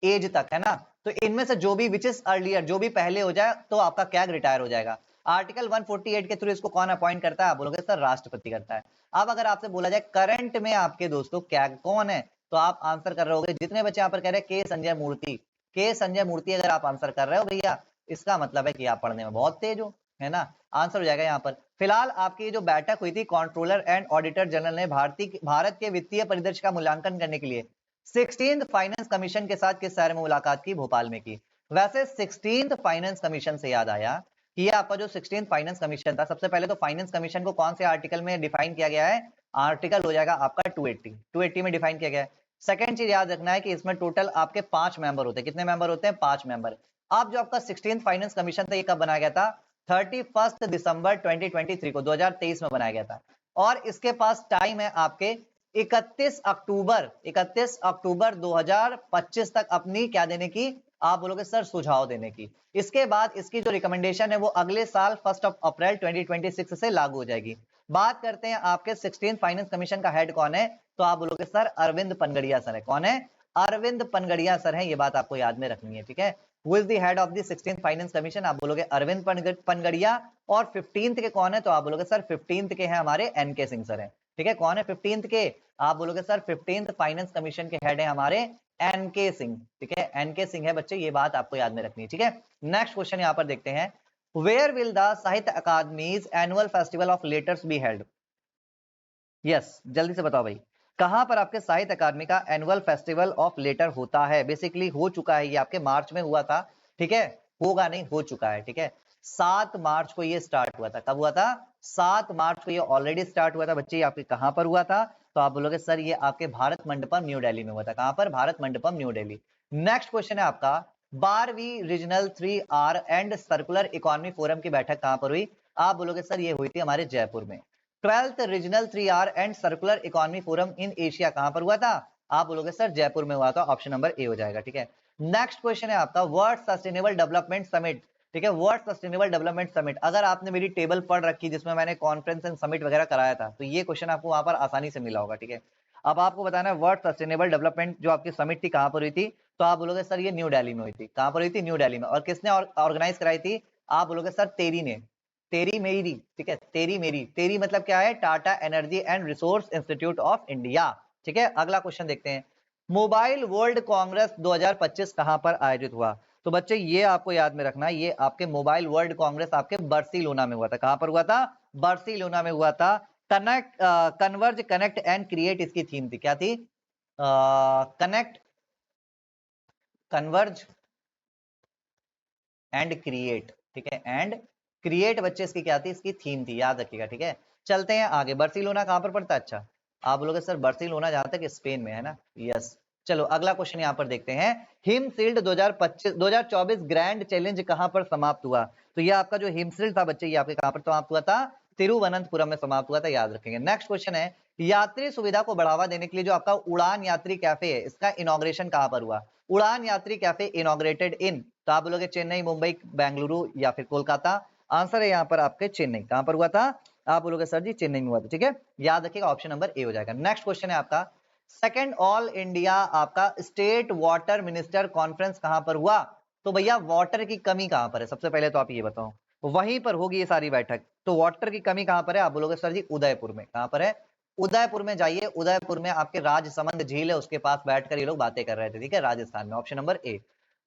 एज तक, है ना। तो इनमें से जो भी विच इज अर्लियर, जो भी पहले हो जाए तो आपका कैग रिटायर हो जाएगा। आर्टिकल 148 के थ्रू इसको कौन अपॉइंट करता है? आप बोलोगे सर राष्ट्रपति करता है। अब अगर आपसे बोला जाए करंट में आपके दोस्तों कैग कौन है, तो आप आंसर कर रहे होगे, जितने बच्चे यहाँ पर कह रहे हैं के संजय मूर्ति, के संजय मूर्ति अगर आप आंसर कर रहे हो भैया, इसका मतलब है कि आप पढ़ने में बहुत तेज हो, है ना। आंसर हो जाएगा यहाँ पर। फिलहाल आपकी जो बैठक हुई थी कंट्रोलर एंड ऑडिटर जनरल ने भारत के वित्तीय परिदृश्य का मूल्यांकन करने के लिए 16th फाइनेंस कमीशन के साथ किस शहर में मुलाकात की? भोपाल में की। वैसे 16th फाइनेंस कमीशन से याद आया कि ये आपका जो 16th फाइनेंस कमीशन था, सबसे पहले तो फाइनेंस कमीशन को कौन से आर्टिकल में डिफाइन किया गया है? आर्टिकल हो जाएगा आपका 280 में डिफाइन किया गया है। सेकंड चीज याद रखना है कि इसमें टोटल आपके 5 मेंबर होते हैं। कितने मेंबर होते हैं? 5 मेंबर। अब जो आपका 16th फाइनेंस कमीशन था ये कब बनाया गया था? 31 दिसंबर 2023 को, 2023 में बनाया गया था। और इसके पास टाइम है आपके 31 अक्टूबर 2025 तक अपनी क्या देने की? आप बोलोगे सर सुझाव देने की। इसके बाद इसकी जो रिकमेंडेशन है वो अगले साल 1 अप्रैल 2026 से लागू हो जाएगी। बात करते हैं आपके 16th फाइनेंस कमीशन का हेड कौन है? तो आप बोलोगे सर अरविंद पनगड़िया सर है। कौन है? अरविंद पनगड़िया सर है। ये बात आपको याद में रखनी है, ठीक है। Who is the head of the 16th finance commission? आप बोलोगे अरविंद पनगड़िया। और 15th के कौन है? तो आप बोलोगे सर 15th के हैं हमारे NK सिंह सर है, ठीक है। कौन है 15th के? आप बोलोगे सर 15th फाइनेंस कमीशन के हेड है हमारे NK सिंह, ठीक है। NK सिंह है बच्चे, ये बात आपको याद में रखनी है, ठीक है। नेक्स्ट क्वेश्चन यहां पर देखते हैं, where will the Sahitya Akademi's annual festival of letters be held? Yes, जल्दी से बताओ भाई, कहां पर आपके साहित्य अकादमी का एनुअल फेस्टिवल ऑफ लेटर होता है? बेसिकली हो चुका है, ये आपके मार्च में हुआ था, ठीक है। होगा नहीं, हो चुका है, ठीक है। 7 मार्च को ये स्टार्ट हुआ था। कब हुआ था? 7 मार्च को ये ऑलरेडी स्टार्ट हुआ था बच्चे। ये आपके कहां पर हुआ था? तो आप बोलोगे सर ये आपके भारत मंडपम न्यू दिल्ली में हुआ था। कहां पर? Bharat Mandapam new Delhi. Next question है आपका, 12वीं regional 3R and circular economy forum की बैठक कहां पर हुई? आप बोलोगे सर ये हुई थी हमारे जयपुर में। 12th regional 3R and circular economy forum in Asia कहां पर हुआ था? आप बोलोगे सर जयपुर में हुआ था। ऑप्शन नंबर ए हो जाएगा, ठीक है। नेक्स्ट क्वेश्चन है आपका, वर्ल्ड सस्टेनेबल डेवलपमेंट समिट, ठीक है। वर्ल्ड सस्टेनेबल डेवलपमेंट समिट, अगर आपने मेरी टेबल पढ़ रखी जिसमें मैंने कॉन्फ्रेंस एंड समिट वगैरह कराया था, तो ये क्वेश्चन आपको वहां पर आसानी से मिला होगा, ठीक है। अब आपको बताना है वर्ल्ड सस्टेनेबल डेवलपमेंट जो आपकी समिट थी कहां पर हुई थी? तो आप बोलोगे सर ये न्यू दिल्ली में हुई थी। कहां पर हुई थी? न्यू दिल्ली में। और किसने ऑर्गेनाइज कराई थी? आप बोलोगे सर तेरी ने, तेरी मेरी, ठीक है। तेरी मेरी, तेरी मतलब क्या है? Tata energy and resource institute of India, ठीक है। अगला क्वेश्चन देखते हैं, मोबाइल वर्ल्ड कांग्रेस 2025 कहां पर आयोजित हुआ? तो बच्चे ये आपको याद में रखना है, ये आपके मोबाइल वर्ल्ड कांग्रेस आपके बार्सिलोना में हुआ था। कहां पर हुआ था? बार्सिलोना में हुआ था। Connect, converge, connect and create इसकी थीम थी। क्या थी? कनेक्ट, कन्वर्ज एंड क्रिएट, ठीक है। एंड क्रिएट बच्चे इसकी क्या थी? इसकी थीम थी, याद रखिएगा, ठीक है। चलते हैं आगे, बार्सिलोना कहां पर पड़ता है? अच्छा, आप बोलोगे सर बार्सिलोना जहां तक स्पेन में है ना। यस, चलो अगला क्वेश्चन यहां पर देखते हैं, हिमशील्ड 2024 ग्रैंड चैलेंज कहां पर समाप्त हुआ? तो ये आपका जो हिमशील्ड था बच्चे, ये आपके कहां पर समाप्त हुआ था? तिरुवनंतपुरम में समाप्त हुआ था, याद रखेंगे। नेक्स्ट क्वेश्चन है, यात्री सुविधा को बढ़ावा देने के लिए जो आपका उड़ान यात्री कैफे है, इसका इनॉग्रेशन कहां पर हुआ? उड़ान यात्री कैफे इनॉग्रेटेड इन, तो आप बोलोगे चेन्नई, मुंबई, बेंगलुरु या फिर कोलकाता। आंसर है यहाँ पर आपके चेन्नई। कहां पर हुआ था? आप बोलोगे सर जी चेन्नई में हुआ था, ठीक है। याद रखिएगा, ऑप्शन नंबर ए हो जाएगा। नेक्स्ट क्वेश्चन है आपका, सेकंड ऑल इंडिया आपका स्टेट वाटर मिनिस्टर कॉन्फ्रेंस कहां पर हुआ? तो भैया वाटर की कमी कहां पर है? सबसे पहले तो आप ये बताओ, वहीं पर होगी ये सारी बैठक। तो वाटर की कमी कहां पर है? आप बोलोगे सर जी उदयपुर में। कहां पर है? उदयपुर में जाइए। उदयपुर में आपके राजसमंद झील है, उसके पास बैठकर ये लोग बातें कर रहे थे, ठीक है, राजस्थान में। Option number A.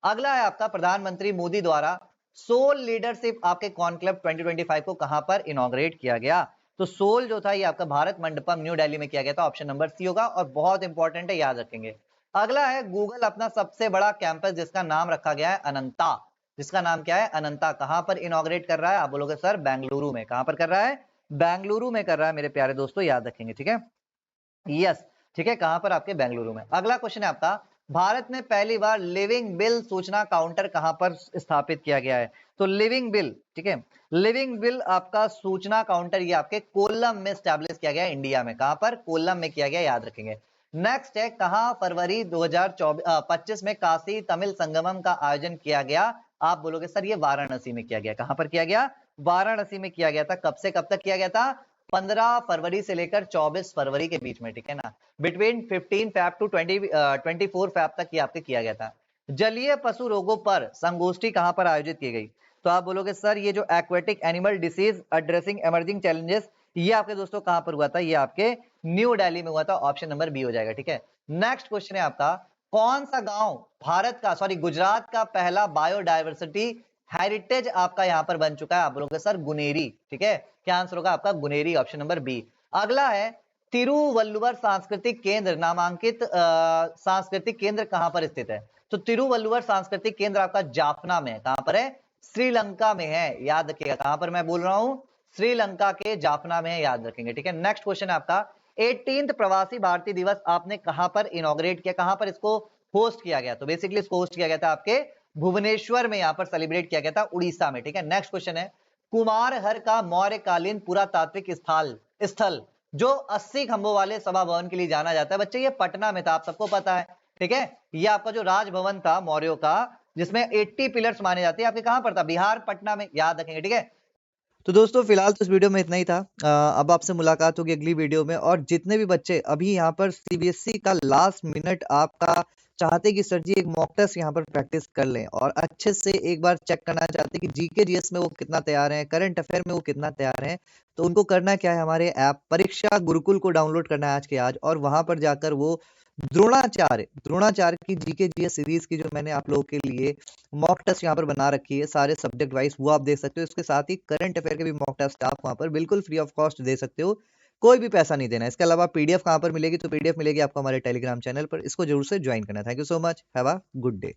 अगला है आपका, प्रधानमंत्री मोदी द्वारा सोल लीडरशिप आपके कॉन्क्लेव 2025 को कहां पर इनॉग्रेट किया गया? तो सोल जो था ये आपका भारत मंडपम न्यू दिल्ली में किया गया था। ऑप्शन नंबर सी होगा, और बहुत इंपॉर्टेंट है, याद रखेंगे। अगला है, गूगल अपना सबसे बड़ा कैंपस जिसका नाम रखा गया है अनंता, जिसका नाम क्या है? अनंता, कहां पर इनॉग्रेट कर रहा है? आप बोलोगे सर बेंगलुरु में। कहां पर कर रहा है? बेंगलुरु में कर रहा है मेरे प्यारे दोस्तों, याद रखेंगे, ठीक है। यस, ठीक है, कहां पर? आपके बेंगलुरु में। अगला क्वेश्चन है आपका, भारत में पहली बार लिविंग बिल सूचना काउंटर कहां पर स्थापित किया गया है? तो लिविंग बिल, ठीक है, लिविंग बिल आपका सूचना काउंटर ये आपके कोल्लम में स्टैब्लिश किया गया इंडिया में। कहां पर? कोल्लम में किया गया, याद रखेंगे। नेक्स्ट है, कहां फरवरी 2025 में काशी तमिल संगमम का आयोजन किया गया? आप बोलोगे सर ये वाराणसी में किया गया। कहां पर किया गया? वाराणसी में किया गया था। कब से कब तक किया गया था? 15 फरवरी से लेकर 24 फरवरी के बीच में, ठीक है ना, बिटवीन 15 फैब टू 24 फैब तक ये आपके किया गया था। जलीय पशु रोगों पर संगोष्ठी कहां पर आयोजित की गई? तो आप बोलोगे सर ये जो aquatic animal disease addressing emerging challenges, ये आपके दोस्तों कहां पर हुआ था? ये आपके न्यू दिल्ली में हुआ था। ऑप्शन नंबर बी हो जाएगा, ठीक है। नेक्स्ट क्वेश्चन है आपका, कौन सा गांव भारत का गुजरात का पहला बायोडायवर्सिटी हेरिटेज आपका यहां पर बन चुका है? आप बोलोगे सर गुनेरी, ठीक है। क्या आंसर होगा आपका? Guneri, option number B. अगला है, तिरुवल्लुवर सांस्कृतिक केंद्र नामांकित सांस्कृतिक केंद्र कहां पर स्थित है? तो तिरुवल्लुवर सांस्कृतिक केंद्र आपका जाफना में है। कहां पर है? श्रीलंका में है, याद रखिएगा। कहां पर मैं बोल रहा हूं? श्रीलंका के जाफना में है, याद रखेंगे, ठीक है। नेक्स्ट क्वेश्चन है आपका, 18th प्रवासी भारतीय दिवस आपने कहां पर इनॉग्रेट किया? कहां पर इसको होस्ट किया गया? तो बेसिकली इसको होस्ट किया गया था आपके भुवनेश्वर में, यहां पर सेलिब्रेट किया गया था, उड़ीसा में, ठीक है। नेक्स्ट क्वेश्चन है, कुमारहर का मौर्यकालीन पुरातात्विक स्थल जो 80 खंभों वाले सभा भवन के लिए जाना जाता है, बच्चे ये पटना में था, आप सबको पता है, ठीक है। ये आपका जो राजभवन था मौर्यों का, जिसमें 80 पिलर्स माने जाते हैं, आपके कहां पर था? बिहार, पटना में, याद रखेंगे, ठीक है। तो दोस्तों फिलहाल तो इस वीडियो में इतना ही था। अब आपसे मुलाकात होगी अगली वीडियो में। और जितने भी बच्चे अभी यहाँ पर सीबीएसई का लास्ट मिनट आपका चाहते कि सर जी एक मॉक टेस्ट यहाँ पर प्रैक्टिस कर लें और अच्छे से एक बार चेक करना चाहते कि जीके जीएस में वो कितना तैयार हैं, करंट अफेयर में वो कितना तैयार हैं, तो उनको करना क्या है, हमारे ऐप परीक्षा गुरुकुल को डाउनलोड करना है आज के आज, और वहां पर जाकर वो द्रोणाचार्य की जीके जीएस सीरीज की जो मैंने आप लोगों के लिए मॉक टेस्ट यहाँ पर बना रखी है सारे सब्जेक्ट वाइज, वो आप देख सकते हो। इसके साथ ही करंट अफेयर के भी मॉक टेस्ट आप वहाँ पर बिल्कुल फ्री ऑफ कॉस्ट दे सकते हो, कोई भी पैसा नहीं देना। इसके अलावा पीडीएफ कहाँ पर मिलेगी? तो पीडीएफ मिलेगी आपको हमारे टेलीग्राम चैनल पर, इसको जरूर से ज्वाइन करना। Thank you so much, have a good day.